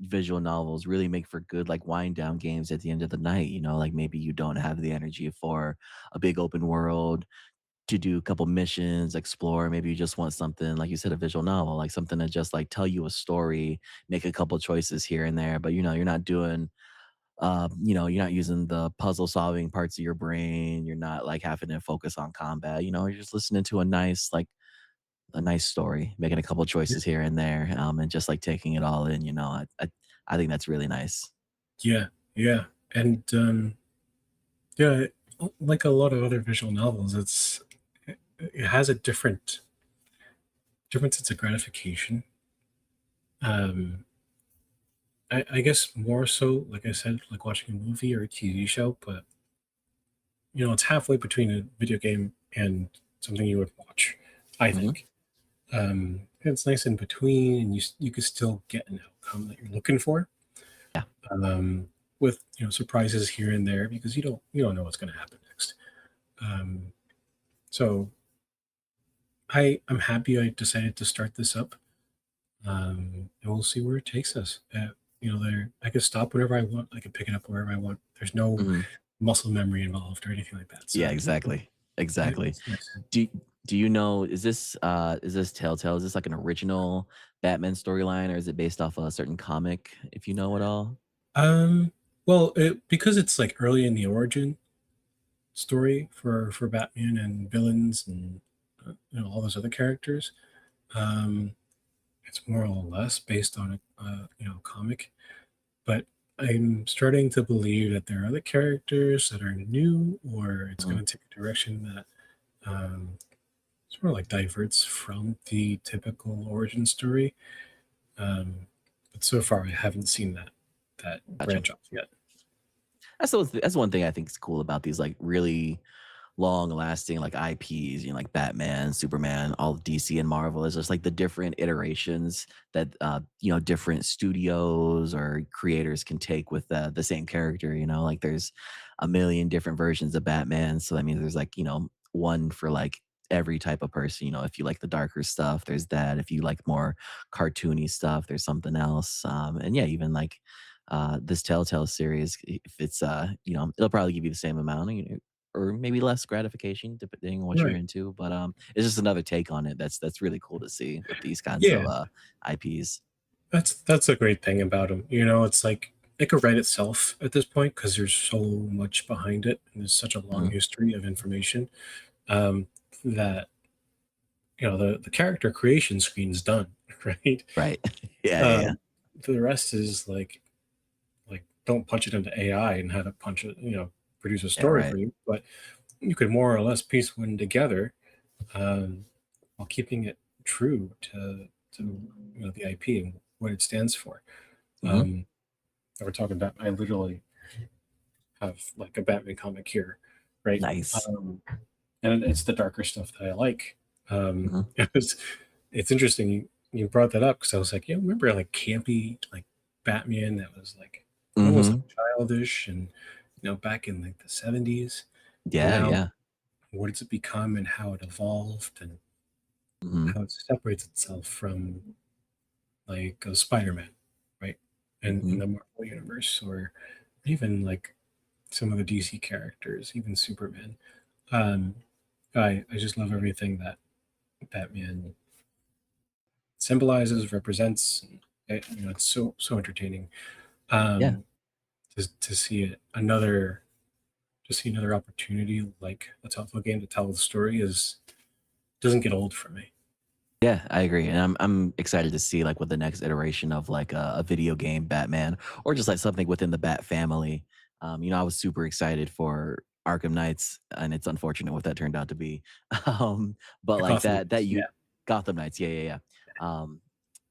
visual novels really make for good, like, wind down games at the end of the night, like, maybe you don't have the energy for a big open world, to do a couple missions, explore. Maybe you just want something, like you said, a visual novel, like something to just like tell you a story, make a couple choices here and there. But you're not doing, you're not using the puzzle solving parts of your brain. You're not like having to focus on combat. You're just listening to a nice story, making a couple yeah, choices here and there, and just like taking it all in. I think that's really nice. yeah, yeah. And yeah, like a lot of other visual novels, it has a different sense of gratification. Um, I guess more so, like I said, like watching a movie or a TV show, but it's halfway between a video game and something you would watch, I Hmm. think. It's nice in between, and you can still get an outcome that you're looking for. Yeah. With surprises here and there because you don't know what's going to happen next. Um, so I'm happy I decided to start this up, and we'll see where it takes us. There I could stop whenever I want. I can pick it up wherever I want. There's no Hmm. muscle memory involved or anything like that. Yeah, So exactly. Exactly. it's nice. Do do you know, is this Telltale? Is this like an original Batman storyline, or is it based off a certain comic, if you know at all? Um, well, because it's like early in the origin story for Batman and villains and all those other characters. Um, it's more or less based on a comic, but I'm starting to believe that there are other characters that are new, or it's Mhm. going to take a direction that sort of like diverts from the typical origin story. Um, but so far, I haven't seen that Gotcha. branch off yet. That's one thing I think is cool about these, like, really long-lasting, like, IPs, like Batman, Superman, all of DC and Marvel is just, like, the different iterations that, different studios or creators can take with the same character, like, there's a million different versions of Batman, so that means there's, like, one for, like, every type of person. You know, if you like the darker stuff, there's that. If you like more cartoony stuff, there's something else. And yeah, even like this Telltale series, if it's you know, it'll probably give you the same amount, you know, or maybe less gratification depending on what you're Right. into. But it's just another take on it. That's really cool to see with these kinds Yeah. of IPs. That's a great thing about them. You know, it's like it could write itself at this point because there's so much behind it, and there's such a long Mhm. history of information, um, that the character creation screen's done, right? Right. Yeah, yeah, yeah. Um, the rest is like don't punch it into AI and have it punch it, produce a Yeah, story right. for you, but you could more or less piece one together, um, while keeping it true to the IP and what it stands for. Mhm. Um, that we're talking about. I literally have like a Batman comic here, right? Nice. And it's the darker stuff that I like. Mhm. It's interesting you brought that up because I was like, remember like campy like Batman that was like almost like Mhm. childish and back in like the 70s, and Yeah, now yeah. what it's become and how it evolved and Mhm. how it separates itself from like a Spider-Man, right? And in Mhm. the Marvel universe, or even like some of the DC characters, even Superman. Um, I just love everything that Batman symbolizes, represents. And it's so entertaining. Yeah. Um, to see it to see another opportunity like a Telltale game to tell the story is doesn't get old for me. Yeah, I agree, and I'm excited to see, like, what the next iteration of, like, a video game Batman or just, like, something within the Bat family. You know, I was super excited for Arkham Knights, and it's unfortunate what that turned out to be. But, The like, Gotham that Knights, you yeah, Gotham Knights, yeah, yeah, yeah.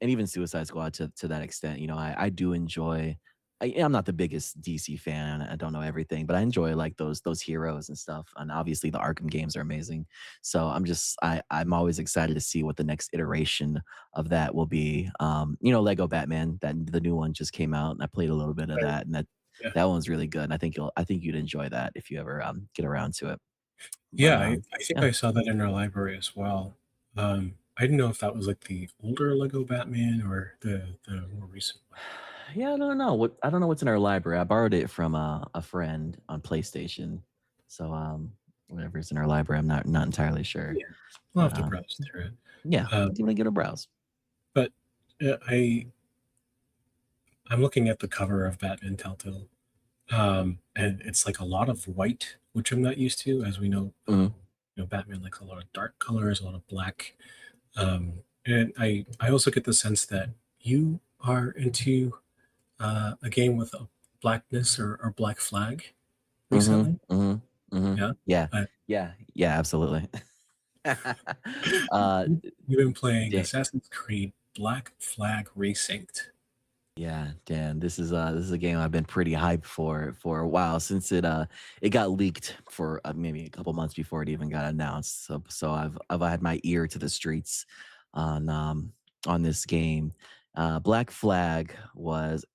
And even Suicide Squad to that extent, you know, I do enjoy I'm not the biggest DC fan, I don't know everything, but I enjoy, like, those heroes and stuff, and obviously the Arkham games are amazing. So I'm always excited to see what the next iteration of that will be. You know, Lego Batman, that the new one just came out, and I played a little bit of right, that, and yeah, that one's really good. And I think you'd enjoy that if you ever get around to it. But yeah. I think yeah, I saw that in our library as well. I didn't know if that was like the older Lego Batman or the more recent one. yeah, I don't know what's in our library. I borrowed it from a friend on PlayStation, so whatever's in our library, I'm not entirely sure. Yeah, I'll But have to browse through it. yeah, Um, give it a browse. but I'm looking at the cover of Batman Telltale, and it's like a lot of white, which I'm not used to. As we know, Mhm. Batman likes a lot of dark colors, a lot of black. And I also get the sense that you are into a game with a blackness or black flag Mhm, recently. mhm, mhm. Yeah, Yeah, uh, yeah, yeah, absolutely. Uh, you've been playing da Assassin's Creed Black Flag Resynced. yeah, damn, this is a game I've been pretty hyped for a while since it got leaked for, maybe a couple months before it even got announced. So I've had my ear to the streets on, on this game. Black Flag was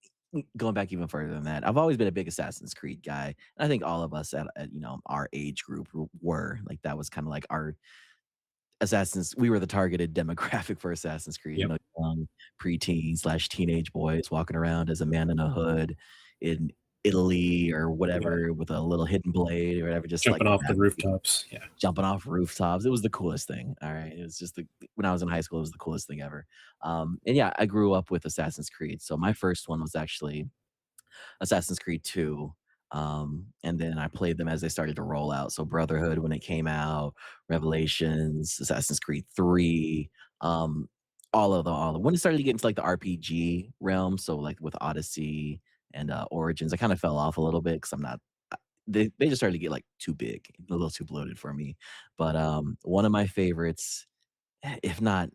going back even further than that. I've always been a big Assassin's Creed guy, and I think all of us at, you know, our age group were, like, that was kinda like our we were the targeted demographic for Assassin's Creed, you Yep. know, young preteen/teenage boys walking around as a man in a hood in Italy or Yeah. whatever with a little hidden blade or whatever, just, like, Jumping off the grabbing people, rooftops. Yeah. jumping off rooftops. It was the coolest thing, alright? It was just when I was in high school, it was the coolest thing ever. And yeah, I grew up with Assassin's Creed, so my first one was actually Assassin's Creed 2. And then I played them as they started to roll out. So Brotherhood when it came out, Revelations, Assassin's Creed 3, um, all of when it started to get into like the RPG realm, so like with Odyssey and Origins, I kind of fell off a little bit because I'm not they just started to get like too big, a little too bloated for me. But one of my favorites, if not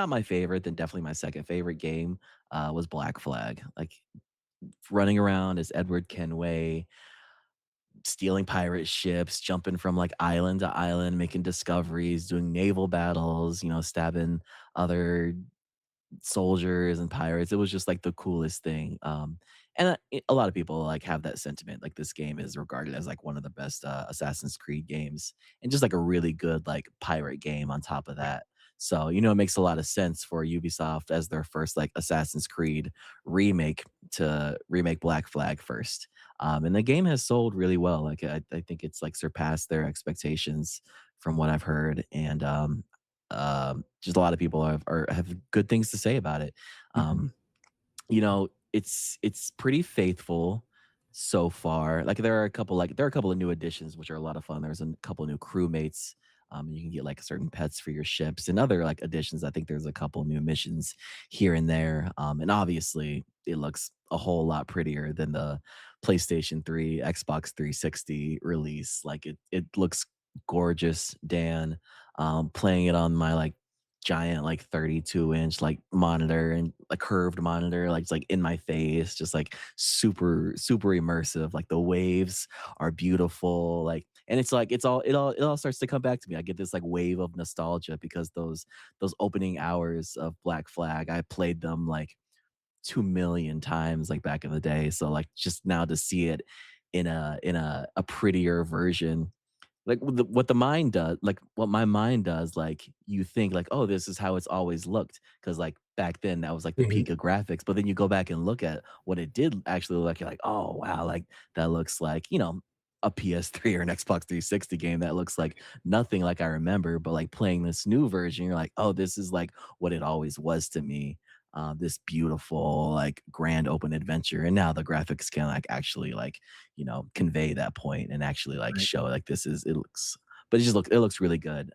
my favorite, then definitely my second favorite game was Black Flag. Like running around as Edward Kenway, stealing pirate ships, jumping from like island to island, making discoveries, doing naval battles, you know, stabbing other soldiers and pirates. It was just like the coolest thing. and a lot of people like have that sentiment. Like this game is regarded as like one of the best Assassin's Creed games, and just like a really good like pirate game on top of that. So it makes a lot of sense for Ubisoft as their first like Assassin's Creed remake to remake Black Flag first. And the game has sold really well. Like I think it's like surpassed their expectations from what I've heard, and just a lot of people have good things to say about it. Mhm. Um, it's pretty faithful so far. Like there are a couple of new additions which are a lot of fun. There's a couple new crewmates. You can get like certain pets for your ships and other like additions. I think there's a couple new missions here and there. And obviously it looks a whole lot prettier than the PlayStation 3, Xbox 360 release. Like it looks gorgeous, Dan. Playing it on my like giant like 32-inch like monitor and a curved monitor, like it's like in my face, just like super immersive. Like the waves are beautiful, like, and it's like it all starts to come back to me. I get this like wave of nostalgia because those opening hours of Black Flag, I played them like 2 million times like back in the day. So like just now to see it in a prettier version, like what the mind does, like what my mind does, like you think like, oh, this is how it's always looked, because like back then that was like the Mhm. peak of graphics. But then you go back and look at what it did actually look like, you're like, oh wow, like that looks like a PS3 or an Xbox 360 game that looks like nothing like I remember. But like playing this new version, you're like, oh, this is like what it always was to me. This beautiful like grand open adventure, and now the graphics can like actually like convey that point and actually like Right. show like this is it looks, but it looks really good.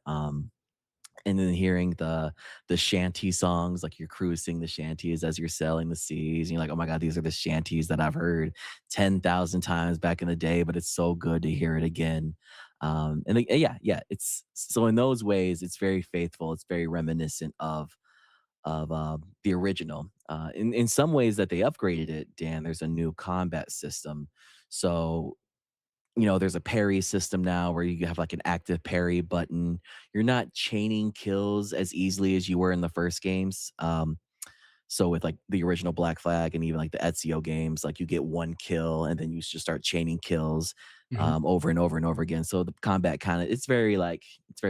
And then hearing the shanty songs, like your crew sing the shanties as you're sailing the seas, and you're like, oh my god, these are the shanties that I've heard 10,000 times back in the day, but it's so good to hear it again. And like, yeah, it's so in those ways, it's very faithful. It's very reminiscent of the original. In some ways that they upgraded it, Dan, there's a new combat system. So there's a parry system now where you have like an active parry button. You're not chaining kills as easily as you were in the first games. So with like the original Black Flag and even like the Ezio games, like you get one kill and then you just start chaining kills Mhm. over and over and over again. So the combat kind of it's very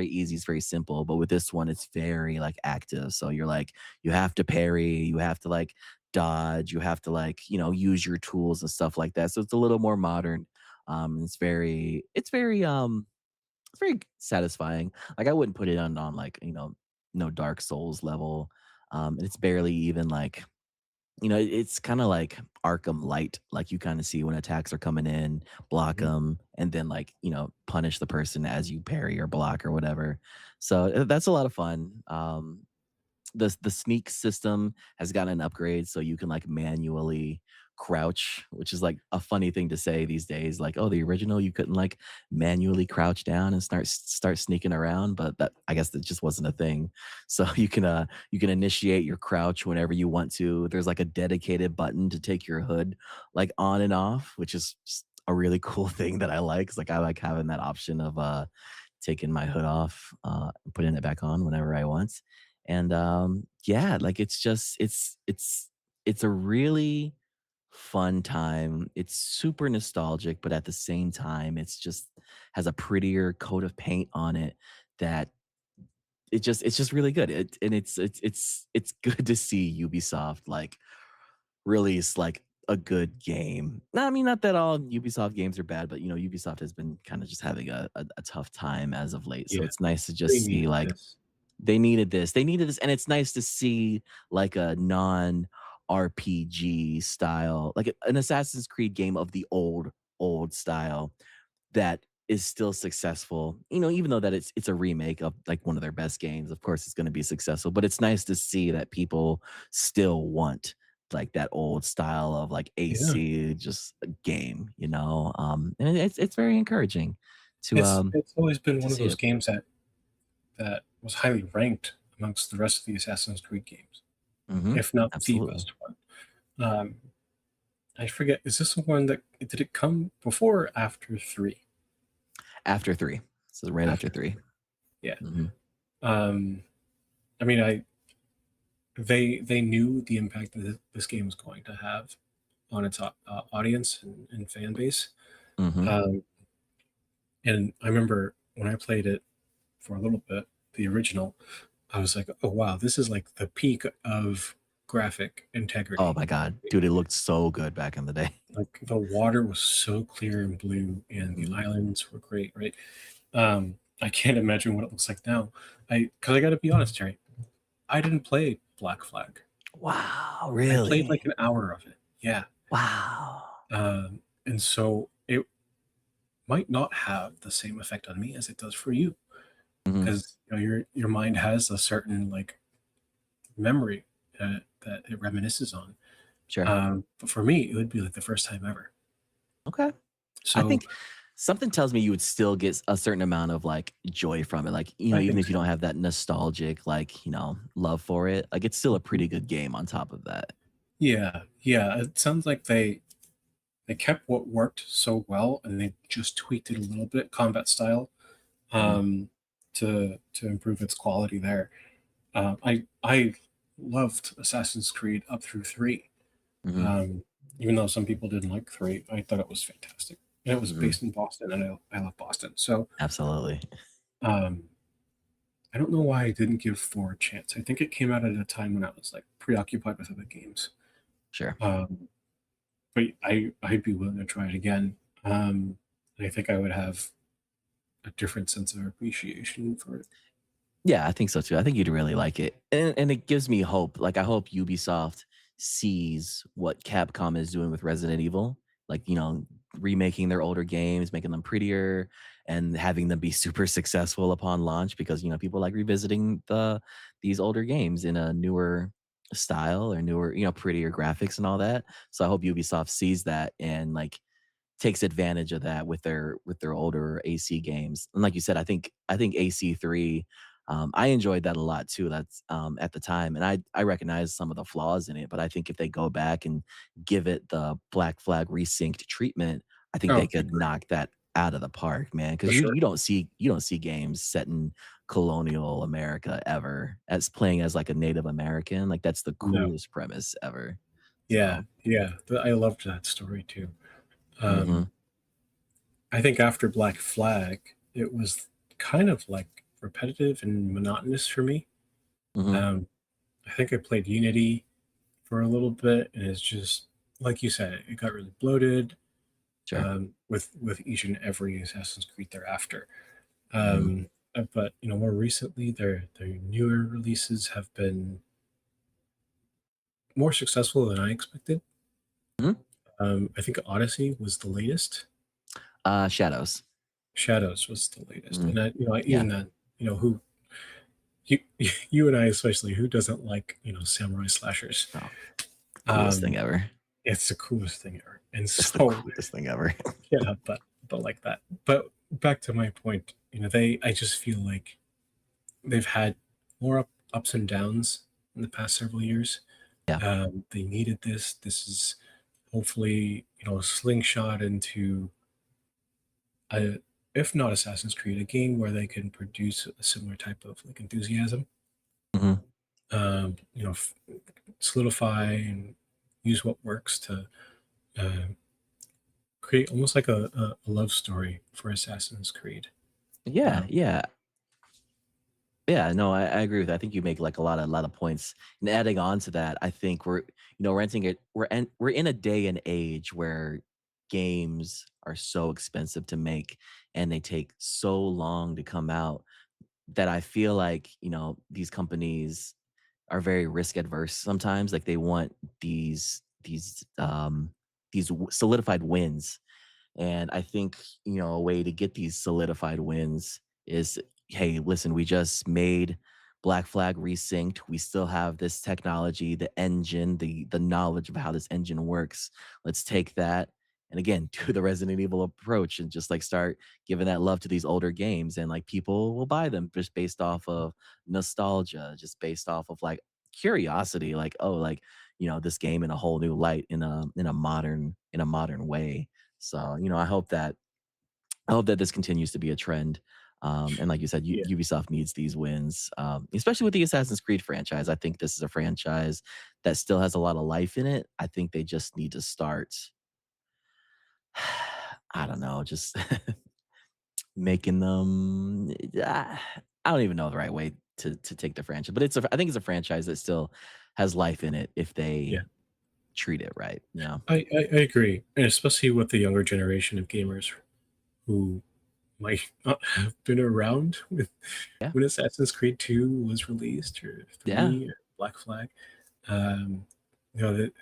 easy, it's very simple. But with this one, it's very like active. So you're like you have to parry, you have to like dodge, you have to like use your tools and stuff like that. So it's a little more modern. It's very satisfying. Like I wouldn't put it on like no Dark Souls level. And it's barely even like it's kind of like Arkham Light. Like you kind of see when attacks are coming in, block Mhm. them, and then like punish the person as you parry or block or whatever. So that's a lot of fun. The sneak system has gotten an upgrade, so you can like manually crouch, which is like a funny thing to say these days. Like, oh, the original you couldn't like manually crouch down and start sneaking around, but that I guess that just wasn't a thing. So you can initiate your crouch whenever you want to. There's like a dedicated button to take your hood like on and off, which is just a really cool thing that I like. 'Cause, like I like having that option of taking my hood off, and putting it back on whenever I want. And yeah, like it's a really fun time. It's super nostalgic, but at the same time, it's just has a prettier coat of paint on it that it's just really good. And it's good to see Ubisoft like release like a good game. No, I mean, not that all Ubisoft games are bad, but Ubisoft has been kind of just having a tough time as of late. So Yeah, it's nice to they just see needed like this. they needed this. They needed this, and it's nice to see like a non-RPG style, like an Assassin's Creed game of the old style that is still successful. Even though that it's a remake of like one of their best games, of course it's going to be successful. But it's nice to see that people still want like that old style of like Yeah. AC just a game. And it's very encouraging to um It's always been to one of see those it. games that was highly ranked amongst the rest of the Assassin's Creed games, if not the Absolutely. best one. Um, I forget, is this the one that did it come before or after 3? After 3. So right after After 3. 3. Yeah. Mhm. Um, I mean, they knew the impact that this game was going to have, on its audience and fan base. Mhm. Um, and I remember when I played it for a little bit, the original, I was like, "Oh, wow, this is like the peak of graphic Oh integrity." my god. Dude, it looked so good back in the day. Like, the water was so clear and blue, and the Mhm. islands were great, right? I can't imagine what it looks like now. Because I gotta be honest, Terry, I didn't play Black Flag. Wow, I played, really? like, an hour of it. Yeah, Wow. and so it might not have the same effect on me as it does for you, Mhm. 'cause, your mind has a certain, like, memory, that it reminisces on. Sure. But for me, it would be, like, the first time ever. Okay. I So, think something tells me you would still get a certain amount of, like, joy from it, like, I even think if you so. don't have that nostalgic, like, love for it, like, it's still a Mhm. pretty good game on top of that. Yeah, yeah, it sounds like they kept what worked so well, and they just tweaked it a little bit, combat style, Mhm. to improve its quality there. I loved Assassin's Creed up through 3, Mhm. um, even though some people didn't like 3, I thought it was fantastic, and it was Mhm. based in Boston, and I love Boston, so, Absolutely. um, I don't know why I didn't give 4 a chance. I think it came out at a time when I was, like, preoccupied with other games, Sure. um, but I'd be willing to try it again, and I think I would have a different sense of appreciation for it. Yeah, I think so too. I think you'd really like it. And it gives me hope. Like I hope Ubisoft sees what Capcom is doing with Resident Evil, like, remaking their older games, making them prettier and having them be super successful upon launch because, people like revisiting these older games in a newer style or newer, prettier graphics and all that. So I hope Ubisoft sees that and like takes advantage of that with their older AC games. And like you said, I think AC3, I enjoyed that a lot too. That's at the time, and I recognize some of the flaws in it, but I think if they go back and give it the Black Flag Resynced treatment, I think Oh, they it'd be could great, knock that out of the park, man. for Because sure. you don't see games set in colonial America ever as playing as like a Native American. Like that's the No. coolest premise ever. Yeah, So, yeah, I loved that story too. hmm Um, I think after Black Flag, it was kind of, like, repetitive and monotonous for me. hmm Um, I think I played Unity for a little bit, and it's just like you said, it got really bloated, sure. with each and every Assassin's Creed thereafter. hmm But, more recently, their newer releases have been more successful than I expected. hmm I think Odyssey was the latest. Shadows. Shadows was the latest, Mhm. and Yeah. even then, who you you and I especially, who doesn't like, samurai slashers? Oh, coolest thing Um, ever. it's the coolest thing ever, and It's the so coolest thing ever. yeah, but like that. But back to my point, I just feel like they've had more ups and downs in the past several years. Yeah. They needed this. This is hopefully, a slingshot into a, if not Assassin's Creed, a game where they can produce a similar type of like enthusiasm. Mhm. Um, you know, f- Solidify and use what works to uh, create almost like a love story for Assassin's Creed. Yeah, Um, yeah. Yeah, no, I agree with that. I think you make like a lot of points. And adding on to that, I think renting it we're in a day and age where games are so expensive to make and they take so long to come out that I feel like, these companies are very risk adverse sometimes. Like they want these solidified wins. And I think, a way to get these solidified wins is, hey, listen, we just made Black Flag Resynced. We still have this technology, the engine, the knowledge of how this engine works. Let's take that and again do the Resident Evil approach and just like start giving that love to these older games. And like people will buy them just based off of nostalgia, just based off of like curiosity, like, oh, like, this game in a whole new light in a modern way. So, I hope that this continues to be a trend. And like you said, Yeah, Ubisoft needs these wins, especially with the Assassin's Creed franchise. I think this is a franchise that still has a lot of life in it. I think they just need to start, I don't know, just making them. I don't even know the right way to take the franchise, but I think it's a franchise that still has life in it if yeah. they treat it right. I agree, and especially with the younger generation of gamers who might not have been around Yeah, when Assassin's Creed 2 was released, or yeah, 3, or Black Flag. Um, you know, that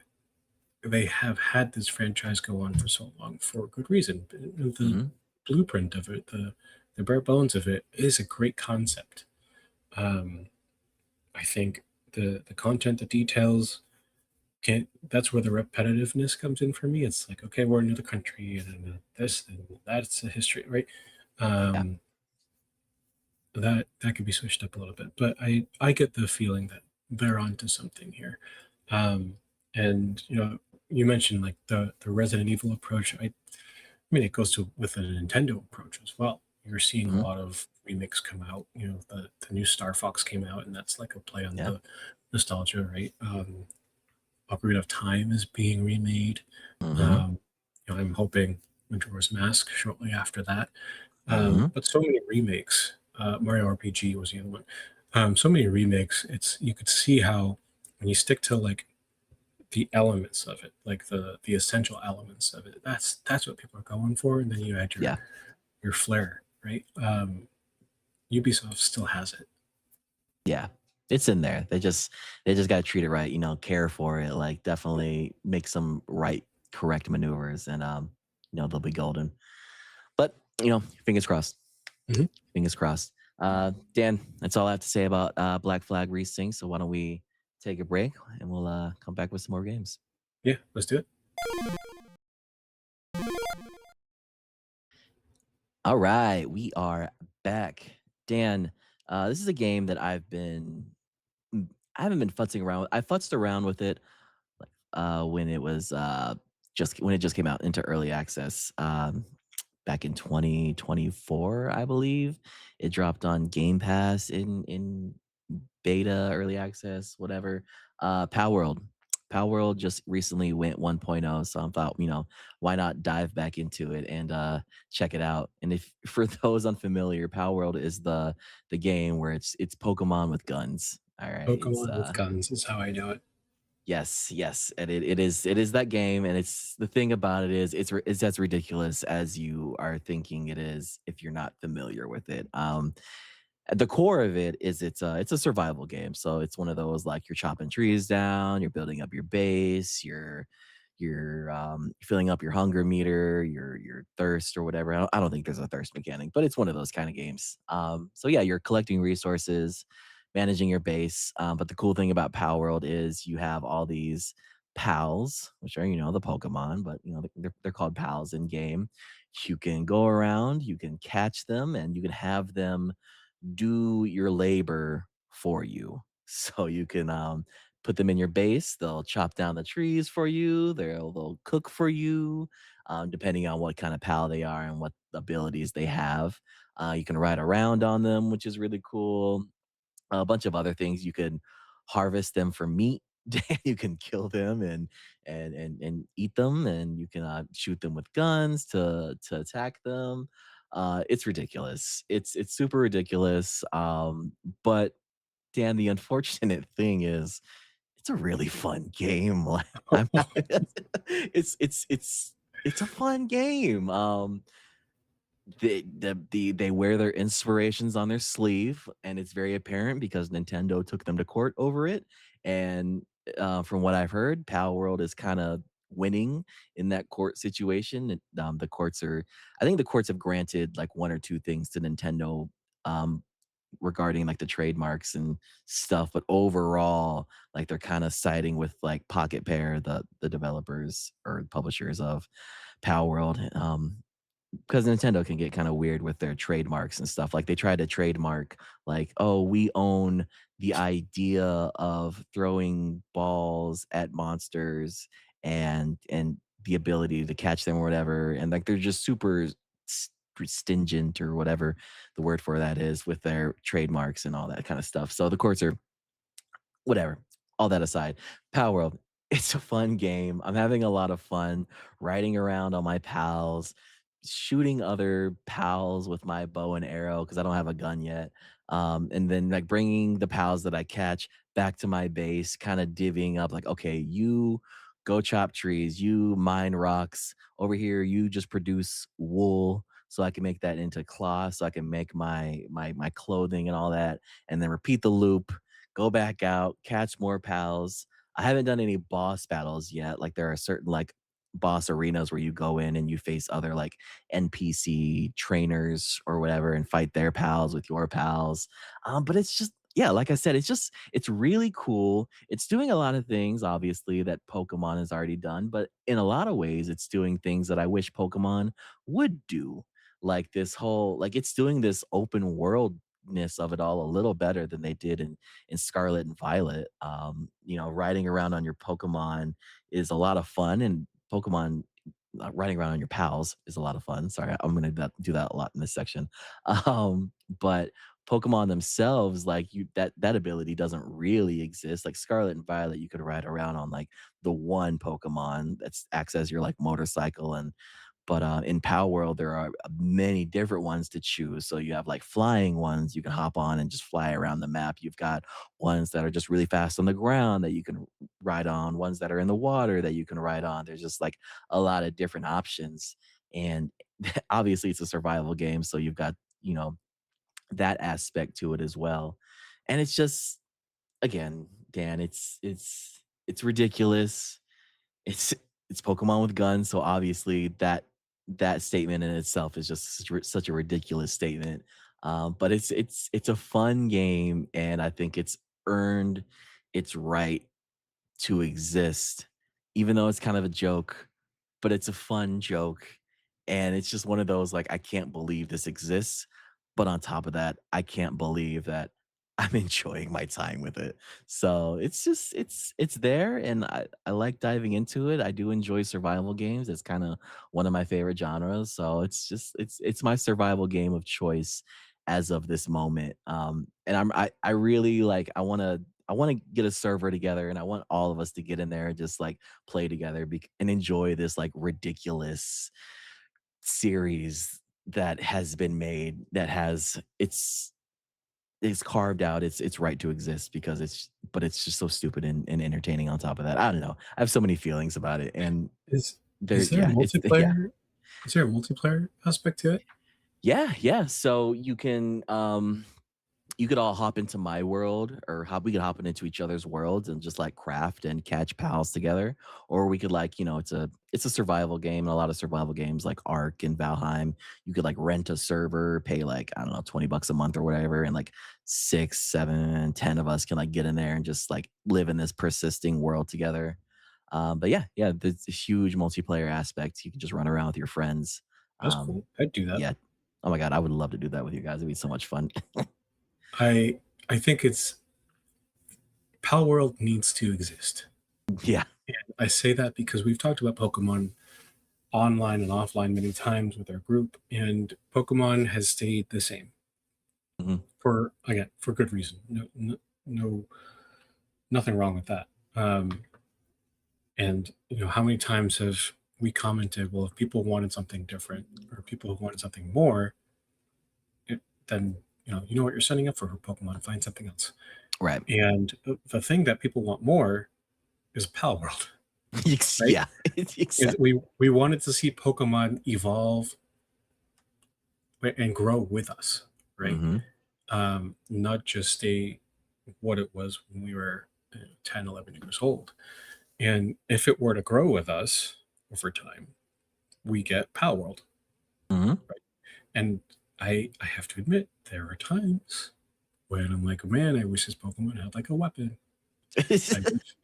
they have had this franchise go on for so long for a good reason. The hmm, blueprint of it, the bare bones of it, is a great concept. Um, I think the content, the details, can't. That's where the repetitiveness comes in for me. It's like, okay, we're in another country, and then this and that's a history, right? yeah, Um, that could be switched up a little bit, but I get the feeling that they're onto something here. Um, and you mentioned like the Resident Evil approach. I mean, it goes to with the Nintendo approach as well. You're seeing a hmm, lot of remakes come out. The new Star Fox came out, and that's like a play on yeah, the nostalgia, right? Ocarina of Time is being remade. hmm, Um, I'm hoping Majora's Mask shortly after that. hmm, But so many remakes. Mario RPG was the other one. So many remakes. It's You could see how when you stick to like the elements of it, like the essential elements of it, that's what people are going for, and then you add yeah. your flair, right? Ubisoft still has it. Yeah, it's in there. They just gotta treat it right, care for it, like, definitely make some correct maneuvers, and, they'll be golden. But, fingers crossed. Mhm. Fingers crossed. Dan, that's all I have to say about, Black Flag Resync, so why don't we take a break, and we'll, come back with some more games. Yeah, let's do it. Alright, we are back. Dan, this is a game that I haven't been futzing around with. I futzed around with it when it was just when it just came out into early access back in 2024, I believe. It dropped on Game Pass in beta, early access, whatever. Palworld. Palworld just recently went 1.0, so I thought, why not dive back into it and check it out. And if for those unfamiliar, Palworld is the game where it's Pokemon with guns. All right, it's Pokemon with guns is how I know it. yes, yes, and it is that game, and it's the thing about it is it's as ridiculous as you are thinking it is if you're not familiar with it. At the core of it is it's a survival game, so it's one of those like you're chopping trees down, you're building up your base, you're filling up your hunger meter, your thirst or whatever. I don't think there's a thirst mechanic, but it's one of those kind of games. So yeah, you're collecting resources, managing your base. But the cool thing about Power World is you have all these pals, which are the Pokemon, but they're called pals in game. You can go around, you can catch them, and you can have them do your labor for you. So you can put them in your base. They'll chop down the trees for you. They'll cook for you, depending on what kind of pal they are and what abilities they have. You can ride around on them, which is really cool. A bunch of other things. You can harvest them for meat. You can kill them and eat them, and you can shoot them with guns to attack them. It's ridiculous. It's super ridiculous. But Dan, the unfortunate thing is, it's a really fun game. Like it's a fun game. They wear their inspirations on their sleeve, and it's very apparent because Nintendo took them to court over it. And from what I've heard, Pal World is kind of winning in that court situation. The courts are, I think the courts have granted like one or two things to Nintendo um, regarding like the trademarks and stuff, but overall, like they're kind of siding with like Pocket Pair, the developers or publishers of Pal World. Because Nintendo can get kind of weird with their trademarks and stuff. Like they tried to trademark, like, oh, we own the idea of throwing balls at monsters and the ability to catch them or whatever. And like they're just super stringent or whatever the word for that is with their trademarks and all that kind of stuff. So the courts are whatever. All that aside, Palworld, it's a fun game. I'm having a lot of fun riding around on my pals, shooting other pals with my bow and arrow because I don't have a gun yet. And then like bringing the pals that I catch back to my base, kind of divvying up like, okay, you go chop trees, you mine rocks over here, you just produce wool so I can make that into cloth, so I can make my clothing and all that, and then repeat the loop, go back out, catch more pals. I haven't done any boss battles yet. Like there are certain like boss arenas where you go in and you face other like NPC trainers or whatever and fight their pals with your pals. But it's just yeah, like I said, it's really cool. It's doing a lot of things, obviously, that Pokemon has already done, but in a lot of ways, it's doing things that I wish Pokemon would do. Like this whole like it's doing this open worldness of it all a little better than they did in Scarlet and Violet. You know, riding around on your Pokemon is a lot of fun, and Pokemon riding around on your pals is a lot of fun. Sorry, I'm gonna do that a lot in this section. But Pokemon themselves, like you, that ability doesn't really exist. Like Scarlet and Violet, you could ride around on like the one Pokemon that's acts as your like motorcycle, and but in Power World, there are many different ones to choose. So you have like flying ones you can hop on and just fly around the map. You've got ones that are just really fast on the ground that you can ride on, ones that are in the water that you can ride on. There's just like a lot of different options. And obviously, it's a survival game. So you've got, you know, that aspect to it as well. And it's just, again, Dan, it's ridiculous. It's it's Pokemon with guns, so obviously that statement in itself is just such a ridiculous statement. But it's a fun game, and I think it's earned its right to exist, even though it's kind of a joke, but it's a fun joke. And it's just one of those like, I can't believe this exists. But on top of that, I can't believe that I'm enjoying my time with it. So it's just it's there and I like diving into it. I do enjoy survival games. It's kind of one of my favorite genres. So it's just it's my survival game of choice as of this moment. And I really like I want to get a server together and I want all of us to get in there and just like play together and enjoy this like ridiculous series that has been made that has it's carved out its right to exist because it's just so stupid and entertaining on top of that. I don't know. I have so many feelings about it and Is there is there a yeah, it's yeah. multiplayer is there a multiplayer aspect to it? Yeah, yeah. So you could all hop into my world or hop we could hop into each other's worlds and just like craft and catch pals together. Or we could like, you know, it's a survival game and a lot of survival games like Ark and Valheim, you could like rent a server, pay like, I don't know, 20 bucks a month or whatever, and like 6, 7, 10 of us can like get in there and just like live in this persisting world together. But yeah, yeah, there's a huge multiplayer aspect. You can just run around with your friends. That's Um, cool. I'd do that. yeah. Oh my god, I would love to do that with you guys. It'd be so much fun. I I think it's Palworld needs to exist. Yeah. I say that because we've talked about Pokemon online and offline many times with our group, and Pokemon has stayed the same Mhm. for again for good reason. No nothing wrong with that. And you know, how many times have we commented, well, if people wanted something different or people who wanted something more, then you know what you're signing up for Pokemon. Find something else. Right. And the thing that people want more is Pal World, right? Yeah, Is exactly. we wanted to see Pokemon evolve and grow with us, right? Mhm, Not just stay what it was when we were 10, 11 years old. And if it were to grow with us over time, we get Pal World, mhm. right? And I have to admit, there are times when I'm like, man, I wish this Pokemon had like a weapon. I wish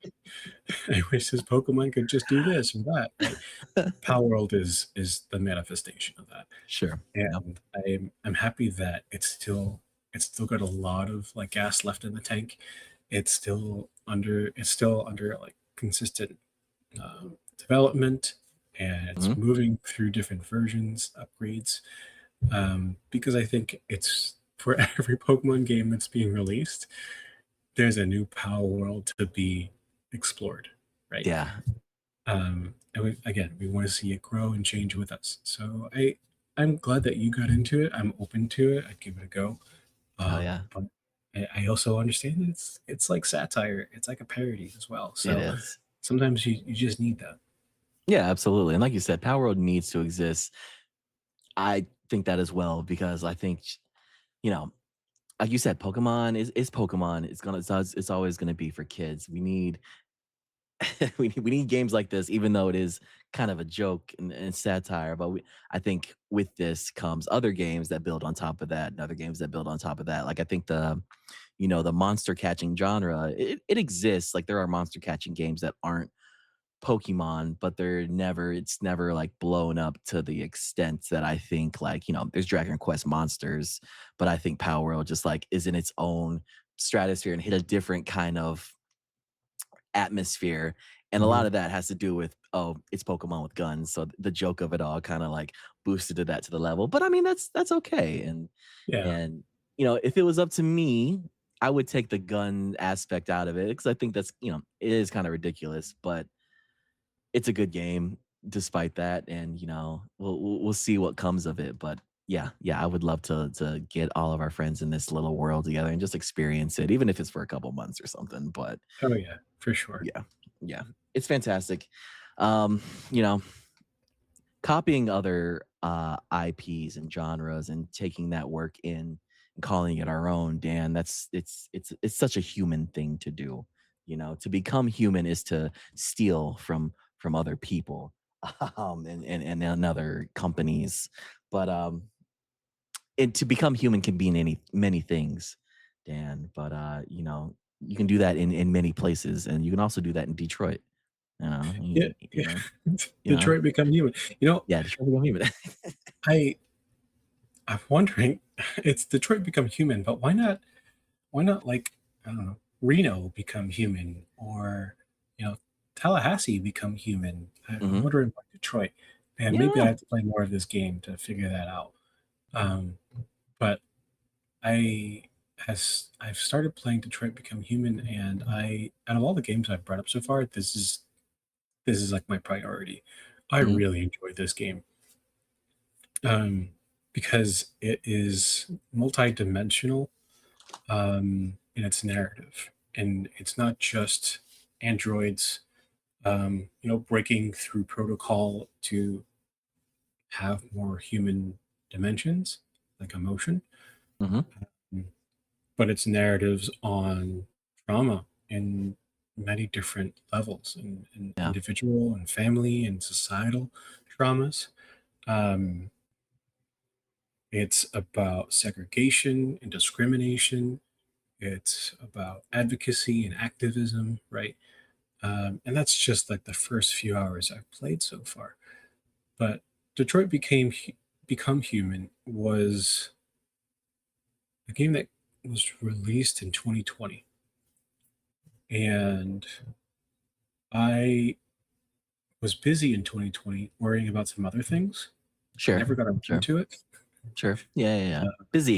I wish this Pokemon could just do this or that, right? Palworld is the manifestation of that, Sure. Yep. and I'm happy that it's still got a lot of like gas left in the tank. It's still under like consistent development, and it's Mhm, moving through different versions, upgrades. because I think it's for every Pokemon game that's being released, there's a new Power World to be explored, right? Yeah. And again, we want to see it grow and change with us. So I'm glad that you got into it. I'm open to it. I'd give it a go. Oh yeah. But I also understand that it's like satire. It's like a parody as well. It So is. sometimes you just need that. Yeah, absolutely. And like you said, Power Road needs to exist. I think that as well because I think, you know, like you said, Pokemon is Pokemon. It's always gonna be for kids. We need we need games like this, even though it is kind of a joke and satire. But I think with this comes other games that build on top of that, and other games that build on top of that. Like I think the monster catching genre, it exists. Like there are monster catching games that aren't Pokemon, but it's never like blown up to the extent that I think like, there's Dragon Quest monsters, but I think Power World just like is in its own stratosphere and hit a different kind of atmosphere. And a lot Mhm. of that has to do with, oh, it's Pokemon with guns. So the joke of it all kind of like boosted that to the level. But I mean, that's okay. Yeah. And if it was up to me, I would take the gun aspect out of it because I think it is kind of ridiculous, but it's a good game despite that. And we'll see what comes of it. But yeah, I would love to get all of our friends in this little world together and just experience it, even if it's for a couple months or something. But Oh yeah, for sure. yeah, yeah, it's fantastic. Um, you know, copying other IPs and genres and taking that work in and calling it our own, Dan, it's such a human thing to do. To become human is to steal from other people and other companies. But and to become human can be in many things, Dan. But you can do that in many places, and you can also do that in Detroit. You know, Yeah, you, you yeah. know, you know, Detroit become human. You know, yeah, Detroit become human. I I'm wondering, it's Detroit become human, but why not like, I don't know, Reno become human or, you know, Tallahassee become human? I'm Hmm. wondering about Detroit. And maybe I Yeah, have to play more of this game to figure that out. Um, but I I've started playing Detroit Become Human, and I out of all the games I've brought up so far, this is like my priority. I mhm, really enjoyed this game, um, because it is multi-dimensional, in its narrative, and it's not just androids, breaking through protocol to have more human dimensions, like emotion, mhm, mm, but it's narratives on trauma in many different levels, and yeah, individual and family and societal traumas. Um, it's about segregation and discrimination. It's about advocacy and activism, right? And that's just like the first few hours I've played so far. But Detroit Become Human was a game that was released in 2020, and I was busy in 2020 worrying about some other things. I sure, never got around sure, to it. sure, yeah, yeah, yeah. Uh,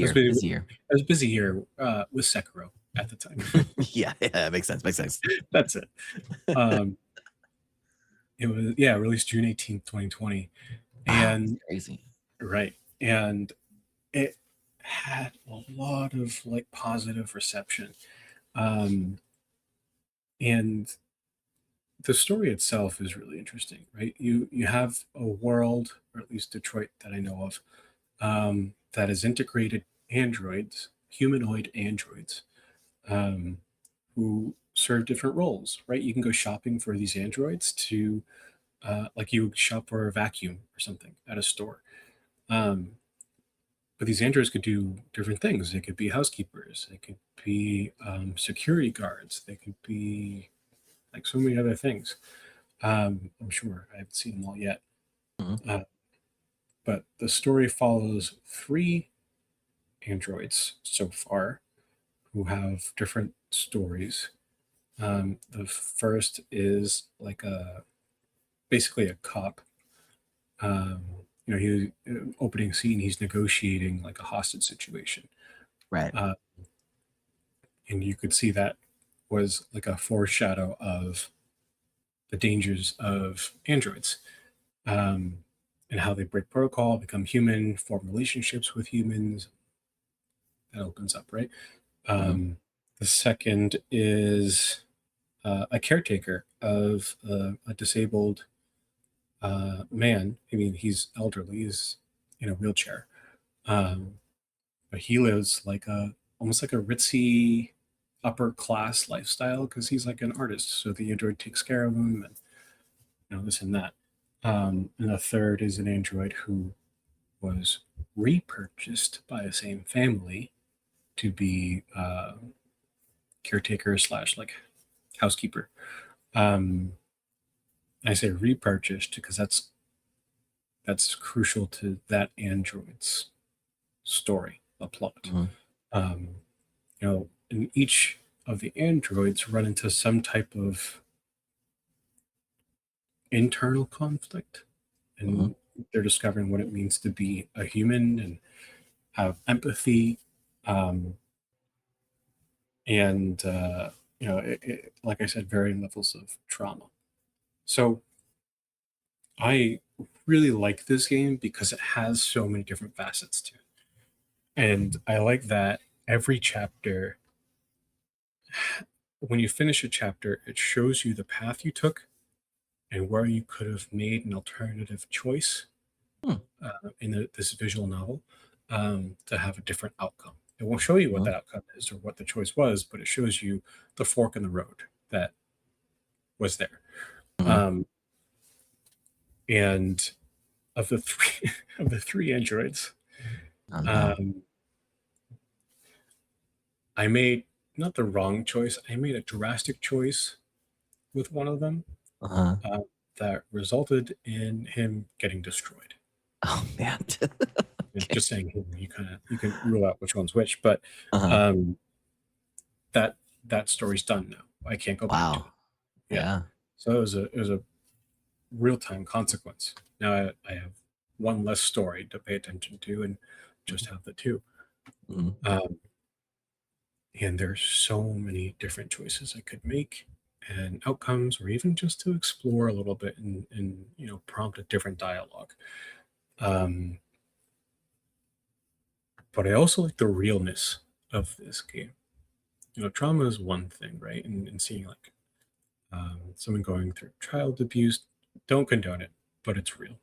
I was Busier, busy. busier. I was busy here with Sekiro at the time. Yeah, yeah, makes sense, makes sense. That's it. Um, it was, yeah, released June 18th, 2020, Wow, that's and crazy. right, and it had a lot of like positive reception, um, and the story itself is really interesting, right? You have a world, or at least Detroit that I know of, that has integrated androids, humanoid androids, um, who serve different roles, right? You can go shopping for these androids to, like you would shop for a vacuum or something at a store. Um, but these androids could do different things. They could be housekeepers, they could be security guards, they could be like so many other things. I'm sure I haven't seen them all yet. Mhm, Uh, but the story follows three androids so far who have different stories. The first is like basically a cop, he opening scene, he's negotiating like a hostage situation, Right. uh, and you could see that was like a foreshadow of the dangers of androids, um, and how they break protocol, become human, form relationships with humans. That opens up, right? Mhm. The second is a caretaker of a disabled man. I mean, he's elderly, he's in a wheelchair, um, but he lives like a almost like a ritzy upper class lifestyle because he's like an artist. So the android takes care of him, and this and that. And the third is an android who was repurchased by the same family to be caretaker slash like housekeeper. Um, I say repurchased because that's crucial to that android's story, the plot. Mhm. Um, and each of the androids run into some type of internal conflict, Mhm. and they're discovering what it means to be a human and have empathy. Um, and like I said, varying levels of trauma. So I really like this game because it has so many different facets to it. And I like that every chapter, when you finish a chapter, it shows you the path you took and where you could have made an alternative choice Hmm. in this visual novel to have a different outcome. It won't show you what Mhm. that outcome is or what the choice was, but it shows you the fork in the road that was there. Mhm. Um, and of the three of the three androids, Oh, no. um, I made not the wrong choice. I made a drastic choice with one of them Uh-huh. uh, that resulted in him getting destroyed. Oh, man. And Okay. just saying him, you can rule out which one's which, but Uh-huh. um, that that story's done now. I can't go back to Wow. it. Yeah. Yeah. So it was a real time consequence. Now I have one less story to pay attention to, and just have the two. Mhm. Um, and there's so many different choices I could make and outcomes, or even just to explore a little bit and prompt a different dialogue. Um, but I also like the realness of this game. Trauma is one thing, right? And seeing like someone going through child abuse, don't condone it, but it's real.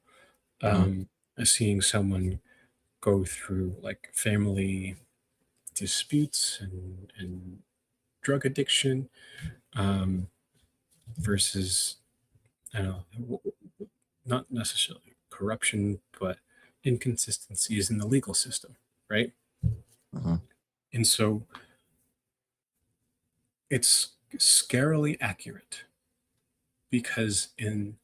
Mhm. Um, seeing someone go through like family disputes and drug addiction, um, versus I don't know, not necessarily corruption, but inconsistencies in the legal system, right? Mhm. And so it's scarily accurate because in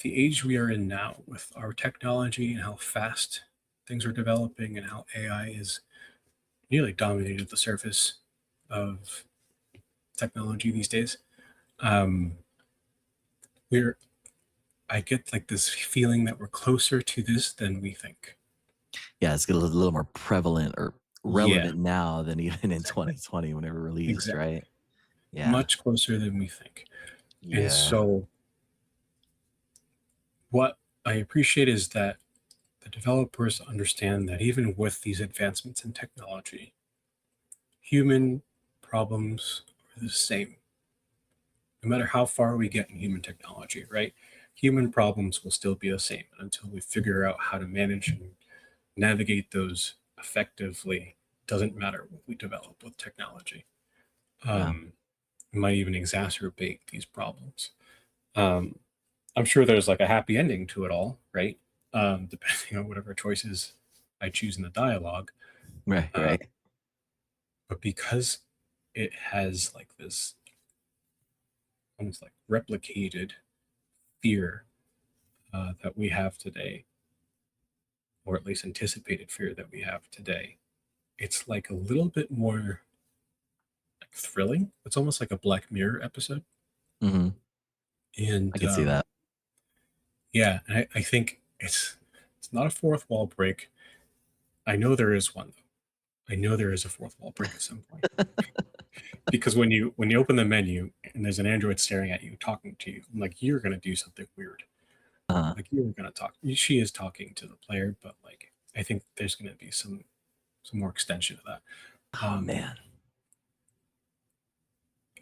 the age we are in now, with our technology and how fast things are developing and how AI is nearly dominated the surface of technology these days, um, we're I get like this feeling that we're closer to this than we think. Yeah, it's a little more prevalent or Yeah, relevant now than even in exactly. 2020 when it released, Exactly. right? Yeah. Much closer than we think. And Yeah. so, what I appreciate is that the developers understand that even with these advancements in technology, human problems are the same. No matter how far we get in human technology, right? Human problems will still be the same until we figure out how to manage and navigate those effectively. Doesn't matter what we develop with technology. Yeah. It might even exacerbate these problems. Um, I'm sure there's like a happy ending to it all, right? Depending on whatever choices I choose in the dialogue. Right, Uh, right. but because it has like this almost like replicated fear that we have today, or at least anticipated fear that we have today, it's like a little bit more like thrilling. It's almost like a Black Mirror episode. Mhm. I And could see that. yeah, I think it's It's not a fourth wall break. I know there is one though. I know there is a fourth wall break at some point because when you open the menu and there's an android staring at you, talking to you, I'm like, you're gonna do something weird. Uh, Like you're gonna talk. She is talking to the player, but like I think there's gonna be some more extension of that. oh Um, man.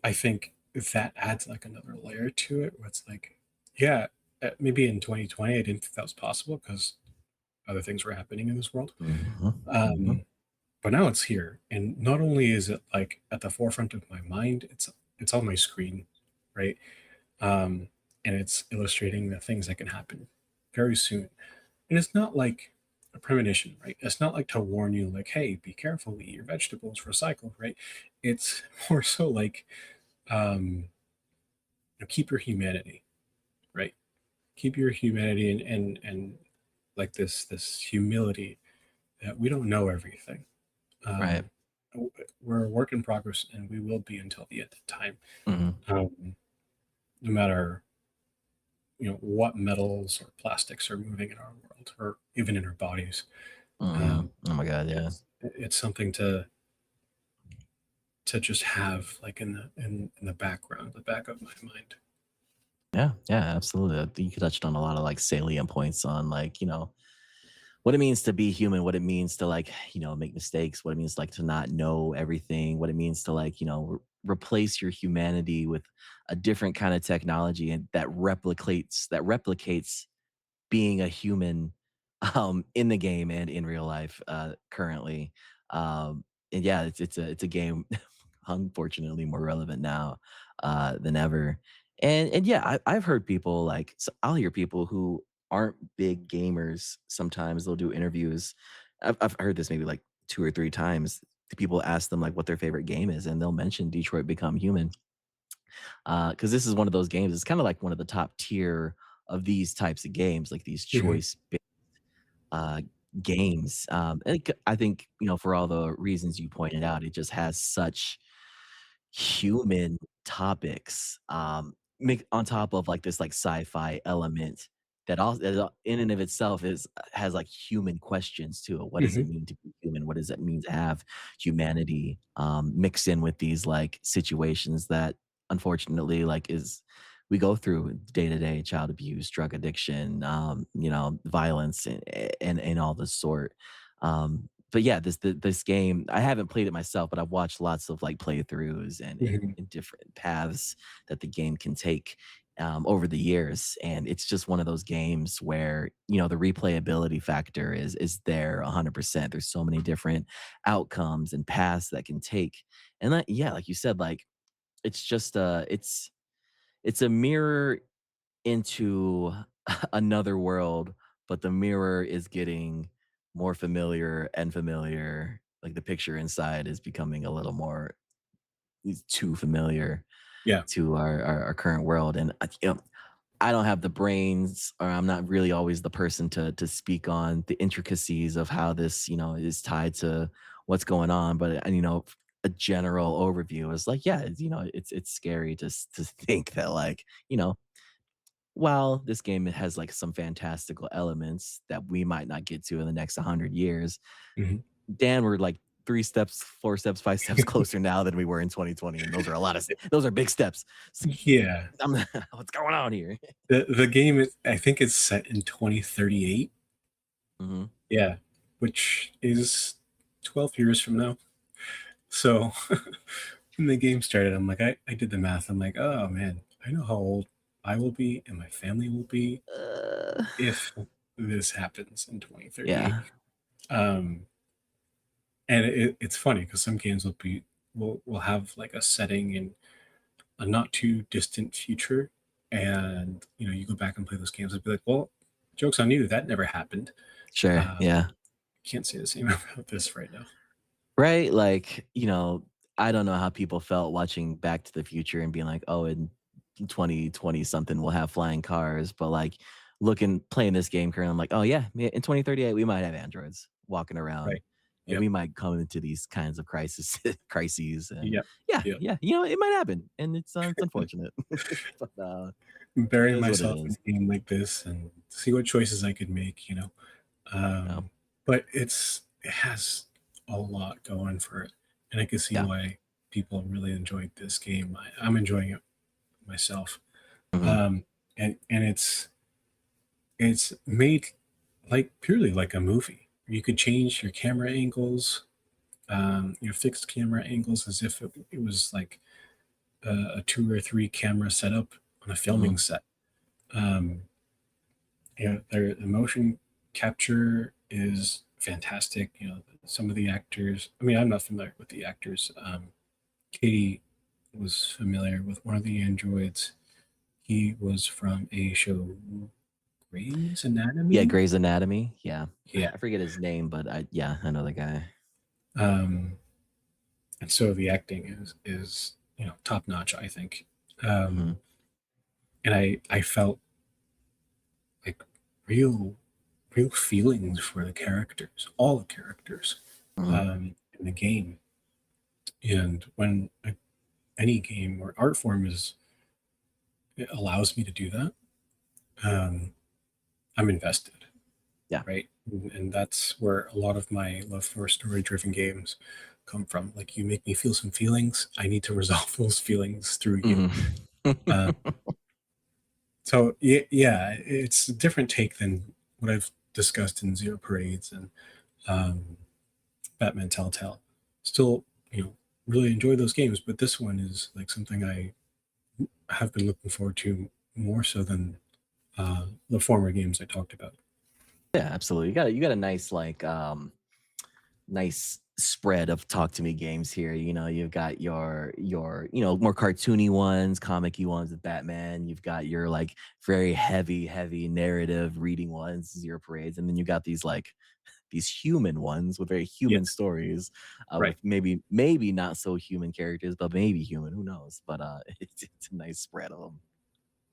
I think that adds like another layer to it, where it's like, yeah, maybe in 2020 I didn't think that was possible because other things were happening in this world. Hmm. Hmm. Um, but now it's here, and not only is it like at the forefront of my mind, it's on my screen, right? Um, and it's illustrating the things that can happen very soon. And it's not like a premonition, right? It's not like to warn you, like, hey, be careful, eat your vegetables, recycle, right? It's more so like, um, keep your humanity, right? Keep your humanity and like this humility that we don't know everything. Right. Um, we're a work in progress, and we will be until the end of time. Hmm. No matter what metals or plastics are moving in our world, or even in our bodies. Hmm. Um, Oh my god, yeah. it's something to just have like in the background, the back of my mind. Yeah, yeah, absolutely. You touched on a lot of like salient points on like, what it means to be human, what it means to like, make mistakes, what it means like to not know everything, what it means to like, replace your humanity with a different kind of technology and that replicates being a human in the game and in real life currently. And yeah, it's a game unfortunately more relevant now than ever. And yeah, I've heard people like I'll hear people who aren't big gamers. Sometimes they'll do interviews. I've heard this maybe like two or three times. People ask them like what their favorite game is, and they'll mention Detroit Become Human because this is one of those games. It's kind of like one of the top tier of these types of games, like these Mhm, choice uh, games. I think for all the reasons you pointed out, it just has such human topics, on top of like this like sci-fi element that all that in and of itself has like human questions to it. What does it mhm, mean to be human? What does it mean to have humanity mixed in with these like situations that unfortunately like is we go through day to day child abuse, drug addiction, violence and all the sort. But yeah, this game, I haven't played it myself, but I've watched lots of like playthroughs and, mhm, and different paths that the game can take over the years, and it's just one of those games where the replayability factor is there 100%. There's so many different outcomes and paths that can take, and yeah, like you said, like it's just it's a mirror into another world, but the mirror is getting more familiar and familiar. Like the picture inside is becoming a little more is too familiar yeah, to our current world. And I don't have the brains, or I'm not really always the person to speak on the intricacies of how this is tied to what's going on. But a general overview is like, yeah, it's scary to think that like while this game has like some fantastical elements that we might not get to in the next 100 years, mhm. Dan, we're like 3 steps, 4 steps, 5 steps closer now than we were in 2020, and those are big steps. S Yeah, I'm what's going on here? the game is, I think it's set in 2038. Mhm. Yeah, which is 12 years from now. So when the game started, I'm like, I did the math. I'm like, oh man, I know how old I will be and my family will be Uh, if this happens in 2038. yeah, Um, and it's funny because some games will have like a setting in a not too distant future, and you go back and play those games and be like, well, jokes on you, that never happened. sure, Um, yeah. can't say the same about this right now. Right? Like, I don't know how people felt watching Back to the Future and being like, "Oh, in 2020 something we'll have flying cars," but, like, playing this game currently, I'm like, "Oh, yeah, in 2038, we might have androids walking around, Right. and Yep. we might come into these kinds of crises," and Yep. yeah, Yep. yeah, it might happen, and it's unfortunate, but, it Bury is what it myself in is. a game like this and see what choices I could make. Yeah. But it has a lot going for it, and I can see Yeah. why people really enjoyed this game. I'm enjoying it myself, Mhm. um, and it's made like purely like a movie. You could change your camera angles, your fixed camera angles, as if it was like a two or three camera setup on a filming Mhm. set. Um, their motion capture is fantastic. Some of the actors. I mean, I'm not familiar with the actors. Katie was familiar with one of the androids. He was from a show, Grey's Yeah, Anatomy. Grey's Anatomy. Yeah. Yeah. I forget his name, but I know the guy. Um, and so the acting is top notch, I think. Um, Mhm. and I felt like real real feelings for the characters, all the characters, Mhm. in the game. And when any game or art form is it allows me to do that, um, I'm invested, Yeah. right? And that's where a lot of my love for story-driven games come from. Like, you make me feel some feelings, I need to resolve those feelings through you. Mhm. Uh, so yeah, it's a different take than what I've discussed in Zero Parades and um, Batman Telltale. Still, really enjoy those games, but this one is like something I have been looking forward to more so than the former games I talked about. Yeah, absolutely. You got a nice nice spread of talk to me games here. You've got your more cartoony ones, comic-y ones with Batman. You've got your like very heavy narrative reading ones, Zero Parades, and then you got these human ones with very human Yes, stories, right. with maybe not so human characters, but maybe human. Who knows? But it's a nice spread of them.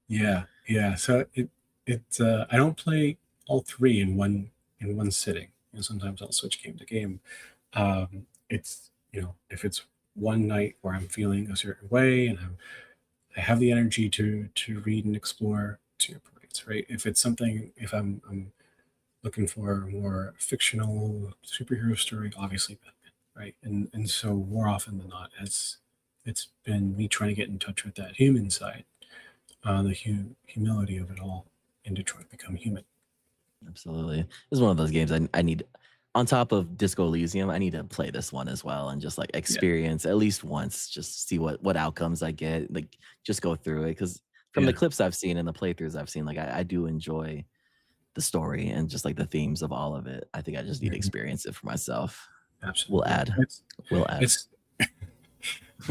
Yeah, yeah. So I don't play all three in one sitting. Sometimes I'll switch game to game. It's if it's one night where I'm feeling a certain way and I have the energy to read and explore to your points, right? If I'm looking for a more fictional superhero story, obviously Batman, right? And so more often than not, it's been me trying to get in touch with that human side, the humility of it all, and to try to become human. Absolutely. This is one of those games I need on top of Disco Elysium, I need to play this one as well and just like Yeah, experience at least once, just see what outcomes I get, like just go through it. Because from the yeah, clips I've seen and the playthroughs I've seen, like I do enjoy the story and just like the themes of all of it. I think I just need to mhm, experience it for myself. We'll absolutely. add. It's We'll add. it's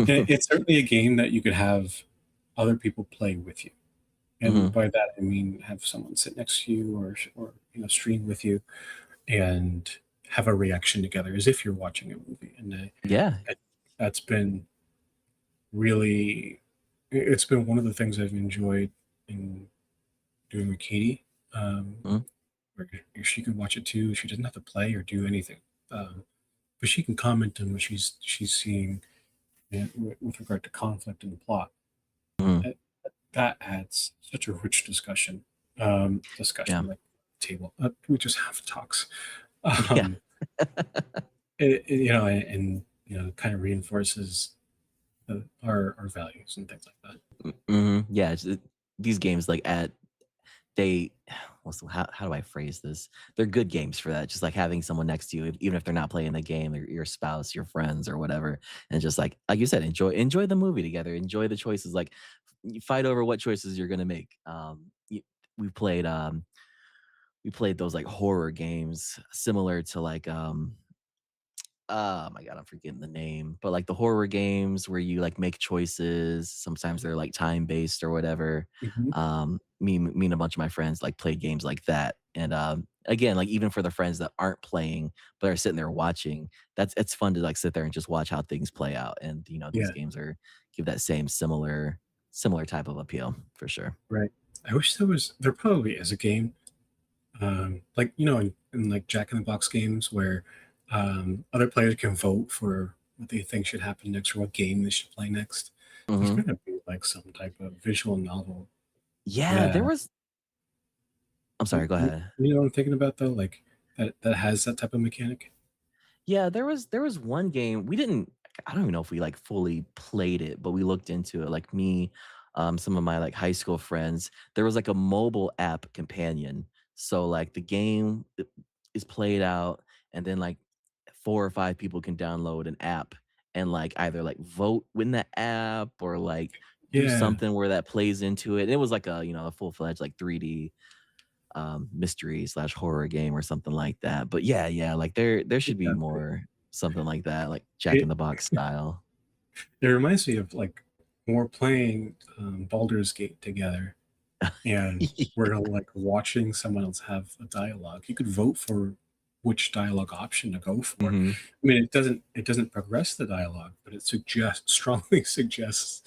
it's certainly a game that you could have other people play with you, and Mhm. by that I mean have someone sit next to you or stream with you and have a reaction together as if you're watching a movie. And Yeah. it, that's been really it's been one of the things I've enjoyed in doing with Katie. Mhm. Where she can watch it too. She doesn't have to play or do anything, but she can comment on what she's seeing with regard to conflict and the plot. Mhm. That, that adds such a rich Yeah. discussion like table. We just have talks. Yeah. Um, and kind of reinforces our values and things like that. Mhm. Yeah, these games like at they how do I phrase this? They're good games for that. Just like having someone next to you, even if they're not playing the game, your spouse, your friends, or whatever, and just like you said, enjoy the movie together. Enjoy the choices. Like you fight over what choices you're gonna make. We played we played those like horror games similar to like oh my god, I'm forgetting the name, but like the horror games where you like make choices, sometimes they're like time based or whatever. Mhm. Me and a bunch of my friends like play games like that. And again, like even for the friends that aren't playing but are sitting there watching, it's fun to like sit there and just watch how things play out. And these Yeah, games are give that same similar type of appeal for sure. right. I wish there probably is a game, like in like Jack in the Box games where other players can vote for what they think should happen next or what game they should play next. There's Hmm. got to be like some type of visual novel. Yeah, Yeah, there was. I'm sorry. Go ahead. you know what I'm thinking about though, like. that has that type of mechanic? Yeah, there was one game we didn't I don't even know if we, like, fully played it, but we looked into it, like, me, some of my, like, high school friends, there was, like, a mobile app companion. So, like, the game I is played out, and then, like, 4 or 5 people can download an app and, like, either, like, vote in the app or, like, do Yeah. something where that plays into it. It was like a, a full-fledged, like, 3D mystery slash horror game or something like that. But yeah, yeah, like there should be Yeah. more something like that, like Jack in It the Box style. it reminds me of, like, when we're playing, Baldur's Gate together, and we're, like, watching someone else have a dialogue. You could vote for which dialogue option to go for. Mhm. I mean, it doesn't progress the dialogue, but it suggests strongly suggests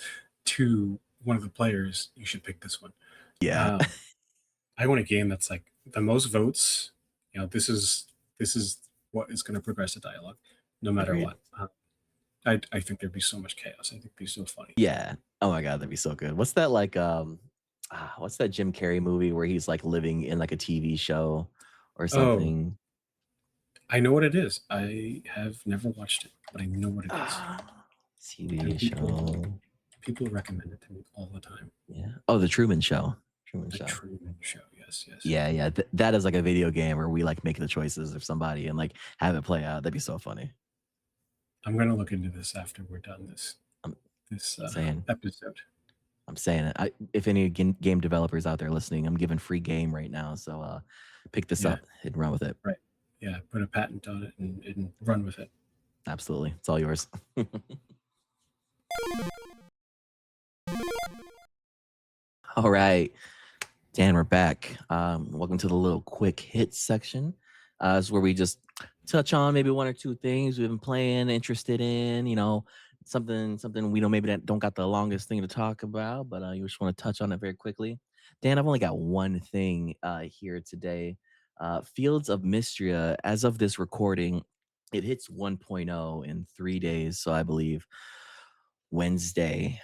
to one of the players, "You should pick this one." Yeah. Um, I want a game that's, like, the most votes, this is what is gonna progress the dialogue no matter Agreed. what. I think there'd be so much chaos. I think it'd be so funny. Yeah. Oh my god, that'd be so good. What's that like, what's that Jim Carrey movie where he's, like, living in, like, a TV show or Oh, something? I know what it is. I have never watched it, but I know what it is, TV and people show. people recommend it to me all the time. Yeah. Oh, The Truman Show. Truman The Show. Truman Show. Yes, yes. Yeah, yeah, that is like a video game where we, like, make the choices of somebody and, like, have it play out. That'd be so funny. I'm gonna look into this after we're done this I'm this saying. episode. I'm saying it. If any game developers out there listening, I'm giving free game right now. So pick this Yeah, up and run with it. right. Yeah, put a patent on it and run with it. Absolutely. It's all yours. All right. Dan, we're back. Welcome to the little quick hits section. It's where we just touch on maybe one or two things we've been playing, interested in, something we know maybe that don't got the longest thing to talk about, but you just want to touch on it very quickly. Dan, I've only got one thing here today. Fields of Mystria, as of this recording, it hits 1.0 in 3 days. So I believe Wednesday.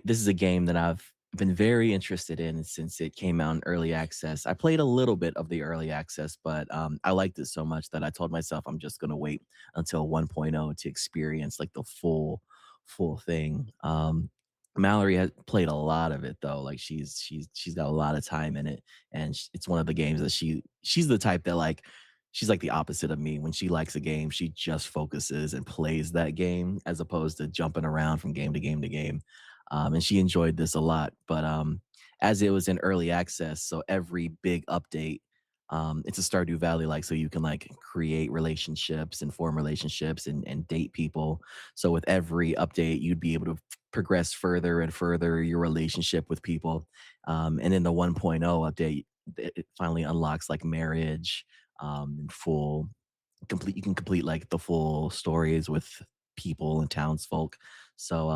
This is a game that I've been very interested in since it came out in early access. I played a little bit of the early access, but I liked it so much that I told myself I'm just going to wait until 1.0 to experience like the full thing. Mallory has played a lot of it though. Like she's got a lot of time in it, and it's one of the games that she's the type that like she's like the opposite of me. When she likes a game, she just focuses and plays that game as opposed to jumping around from game to game to game. And she enjoyed this a lot. But as it was in early access, so every big update, it's a Stardew Valley like, so you can like create relationships and form relationships and date people. So with every update, you'd be able to progress further and further your relationship with people. And in the 1.0 update, it finally unlocks like marriage and full complete you can complete like the full stories with people and townsfolk. So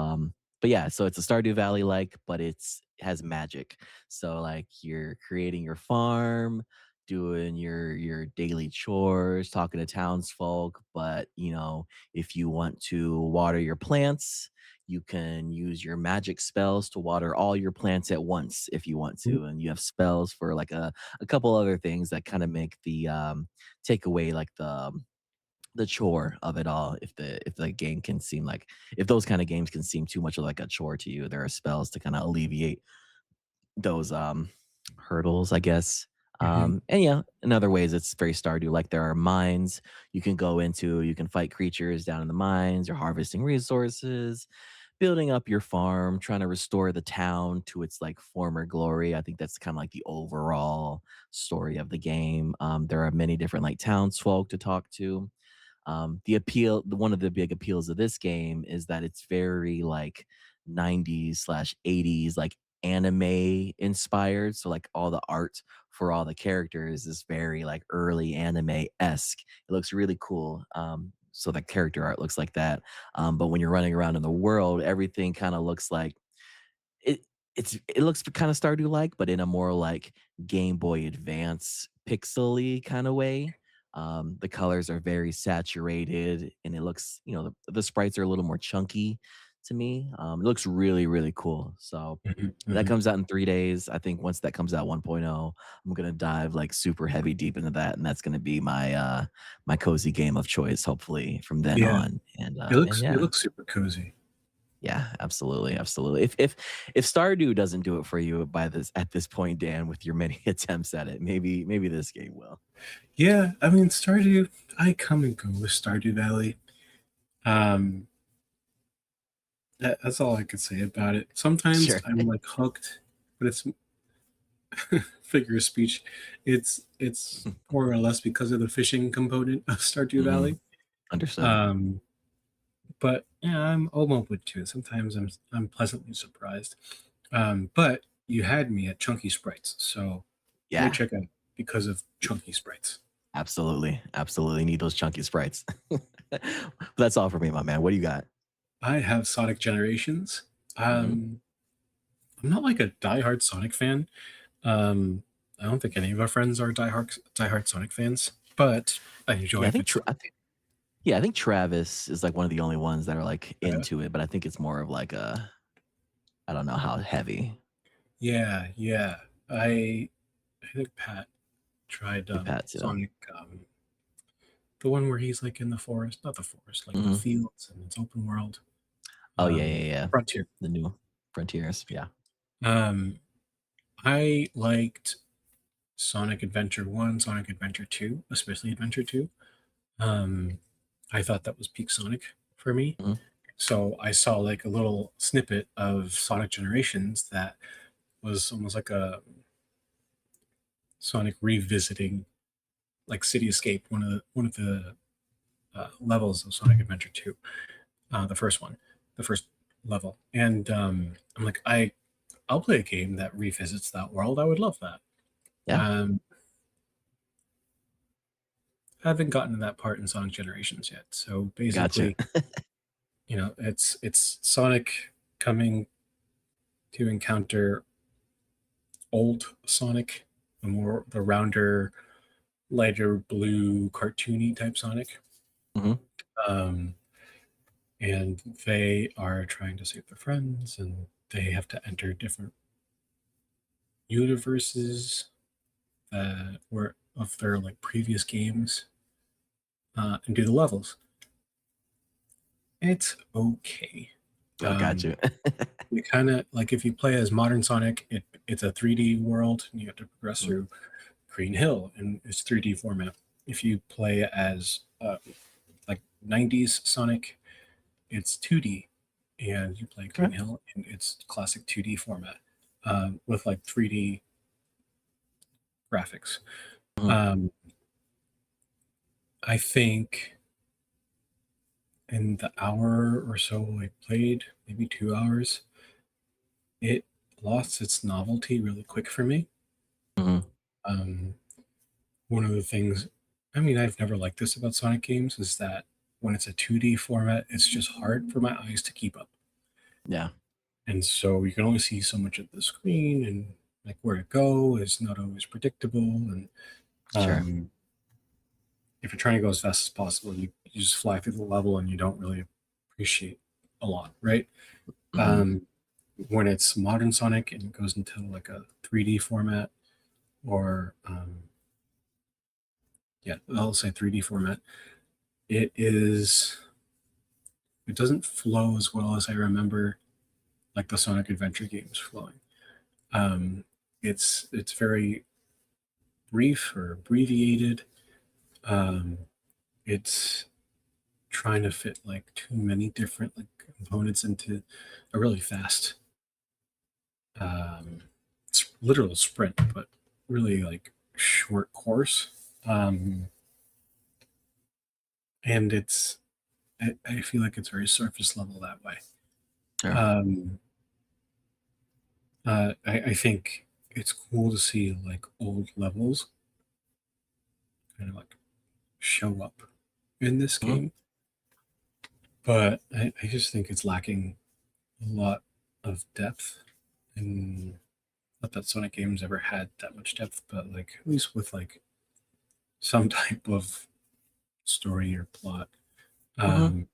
but yeah, so it's a Stardew Valley like, but it has magic. So like you're creating your farm, doing your daily chores, talking to townsfolk, but if you want to water your plants, you can use your magic spells to water all your plants at once if you want Mm, to. And you have spells for like a couple other things that kind of make the take away like the chore of it all. If the game can seem like if those kind of games can seem too much of like a chore to you, there are spells to kind of alleviate those hurdles, I guess. mhm, And yeah, in other ways it's very Stardew. Like there are mines you can go into, you can fight creatures down in the mines, you're harvesting resources, building up your farm, trying to restore the town to its like former glory. I think that's kind of like the overall story of the game. There are many different like townsfolk to talk to. One of the big appeals of this game is that it's very like 90s slash 80s like anime inspired. So like all the art for all the characters is very like early anime esque. It looks really cool. So the character art looks like that. But when you're running around in the world, everything kind of looks like it it looks kinda Stardew like, but in a more, like, Game Boy Advance pixely kinda way. The colors are very saturated, and it looks the sprites are a little more chunky, to me. It looks really, really cool. So Mhm, that mhm. comes out in 3 days. I think once that comes out 1.0, I'm gonna dive like super heavy deep into that, and that's gonna be my cozy game of choice, hopefully from then Yeah, on. And it yeah, looks super cozy. yeah, absolutely, absolutely. If Stardew doesn't do it for you by this at this point, Dan, with your many attempts at it, maybe this game will. Yeah, I mean, Stardew, I come and go with Stardew Valley. Um, that's all I could say about it. Sometimes Sure. I'm like hooked, but it's figure of speech. It's more or less because of the fishing component of Stardew Mhm. Valley. Understood. Um, but yeah, I'm open to it. Sometimes I'm pleasantly surprised. But you had me at chunky sprites, so let me Yeah, check out because of chunky sprites. absolutely, absolutely need those chunky sprites. That's all for me, my man. What do you got? I have Sonic Generations. Mhm. Um, I'm not like a diehard Sonic fan. Um, I don't think any of our friends are diehard Sonic fans, but I enjoy Yeah, a good I Sonic think yeah, I think Travis is like one of the only ones that are like game. into it, but I think it's more of like a I don't know how heavy. Yeah, yeah. I I think Pat tried Big Pat too. Sonic, the one where he's like in the forest, not the forest, like in the Mhm. fields and it's open world. Oh yeah, yeah, yeah. Frontier. The new Frontiers. Yeah. Um, I liked Sonic Adventure 1, Sonic Adventure 2, especially Adventure 2. Um, I thought that was peak Sonic for me. Mhm. So I saw like a little snippet of Sonic Generations that was almost like a Sonic revisiting like City Escape, one of the levels of Sonic Adventure 2, the first one, the first level. And I'm like, I'll play a game that revisits that world. I would love that. Yeah. Um, I haven't gotten to that part in Sonic Generations yet. So Gotcha. basically, it's Sonic coming to encounter old Sonic, the rounder, lighter blue, cartoony type Sonic. Mhm. Um, and they are trying to save their friends, and they have to enter different universes that were of their like previous games, and do the levels. It's okay. Oh, got Um, you. you kind of like if you play as modern Sonic, it's a 3D world, and you have to progress Mhm. through Green Hill, and it's 3D format. If you play as like 90s Sonic, it's 2D, and you play Green Okay. Hill, and it's classic 2D format, with like 3D graphics. Mhm. Um, I think in the hour or so I played, maybe 2 hours, it lost its novelty really quick for me. Mhm. Um, one of the things, I mean, I've never liked this about Sonic games is that when it's a 2D format, it's just hard for my eyes to keep up. Yeah. And so you can only see so much of the screen, and like where to go is not always predictable. And Sure. um, if you're trying to go as fast as possible, you just fly through the level and you don't really appreciate a lot, right? Mhm. Um, when it's modern Sonic and it goes into like a 3D format, or yeah, I'll say 3D format, it is it doesn't flow as well as I remember like the Sonic Adventure games flowing. Um, it's very brief or abbreviated. Um, it's trying to fit like too many different like components into a really fast, um, literal sprint, but really like short course. Um, and I feel like it's very surface level that way. Sure. Um, I think it's cool to see like old levels kind of like show up in this Mhm. game, but I just think it's lacking a lot of depth. And not that Sonic games ever had that much depth, but like at least with like some type of story or plot. Mhm. Um,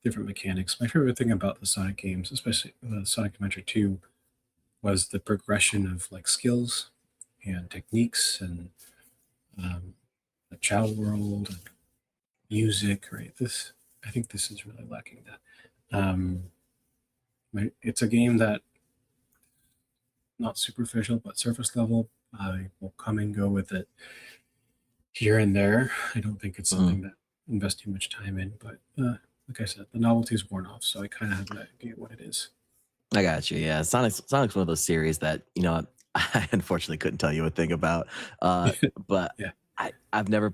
different mechanics. My favorite thing about the Sonic games, especially the Sonic Adventure 2, was the progression of like skills and techniques and um, the Chow World and music. Right, this I think this is really lacking that. It's a game that not superficial but surface level. I will come and go with it here and there. I don't think it's Mhm. something that invest too much time in, but like I said, the novelty's worn off, so I kind of have an idea what it is. I got you. Yeah, Sonic's one of those series that I unfortunately couldn't tell you a thing about. But Yeah, I've never.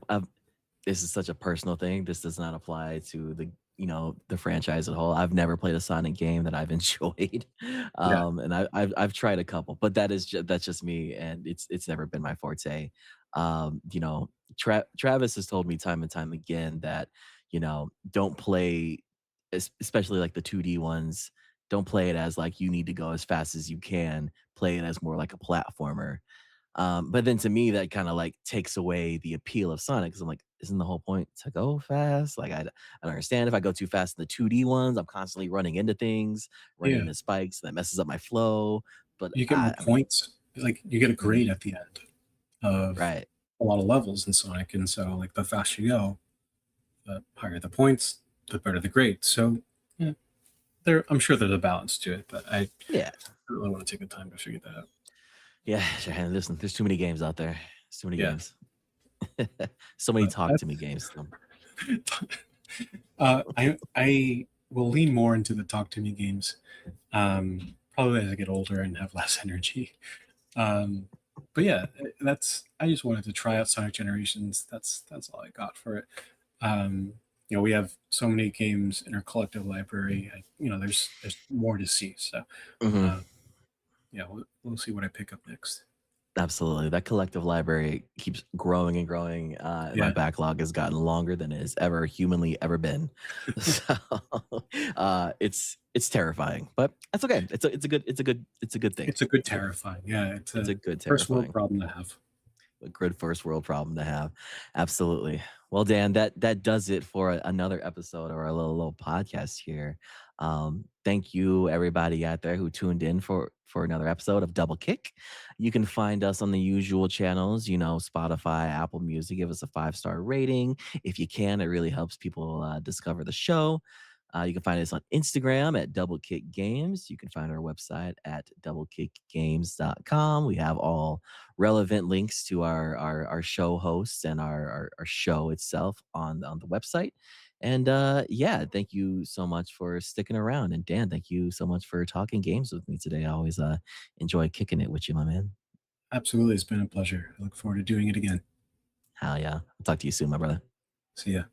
This is such a personal thing. This does not apply to the franchise at whole. I've never played a Sonic game that I've enjoyed, yeah, and I've tried a couple, but that's just me, and it's never been my forte. Travis has told me time and time again that don't play, especially like the 2D ones. Don't play it as like you need to go as fast as you can. Play it as more like a platformer. But then to me, that kind of like takes away the appeal of Sonic because I'm like, isn't the whole point to go fast? Like, I don't understand if I go too fast in the 2D ones, I'm constantly running into things, running yeah. into spikes, that messes up my flow. But You get more I mean, points. Like you get a mhm, grade at the end of right. a lot of levels in Sonic, and so like the faster you go, the higher the points, the better the grade. So yeah, I'm sure there's a balance to it, but I Yeah. don't really want to take the time to figure that out. Yeah. Sure. And listen, there's too many games out there. There's too many Yeah, games. So many but talk to me that's games. So, I will lean more into the talk to me games. Probably as I get older and have less energy. Um, but yeah, I just wanted to try out Sonic Generations. That's all I got for it. Um, we have so many games in our collective library. There's more to see. So, mhm. uh, yeah, we'll see what I pick up next. Absolutely. That collective library keeps growing and growing. My Yeah, backlog has gotten longer than it has ever humanly ever been. So it's terrifying, but that's okay. It's a good thing. it's a good terrifying. Yeah, it's It's a a good first world terrifying. problem to have. A good first world problem to have. Absolutely. Well, Dan, that does it for another episode or a little podcast here. Thank you everybody out there who tuned in for another episode of Double Kick. You can find us on the usual channels, Spotify, Apple Music. Give us a 5-star rating if you can. It really helps people discover the show. You can find us on Instagram at Double Kick Games. You can find our website at doublekickgames.com. We have all relevant links to our show hosts and our show itself on the website. And yeah, thank you so much for sticking around. And Dan, thank you so much for talking games with me today. I always enjoy kicking it with you, my man. Absolutely, it's been a pleasure. I look forward to doing it again. Hell yeah. I'll talk to you soon, my brother. See ya.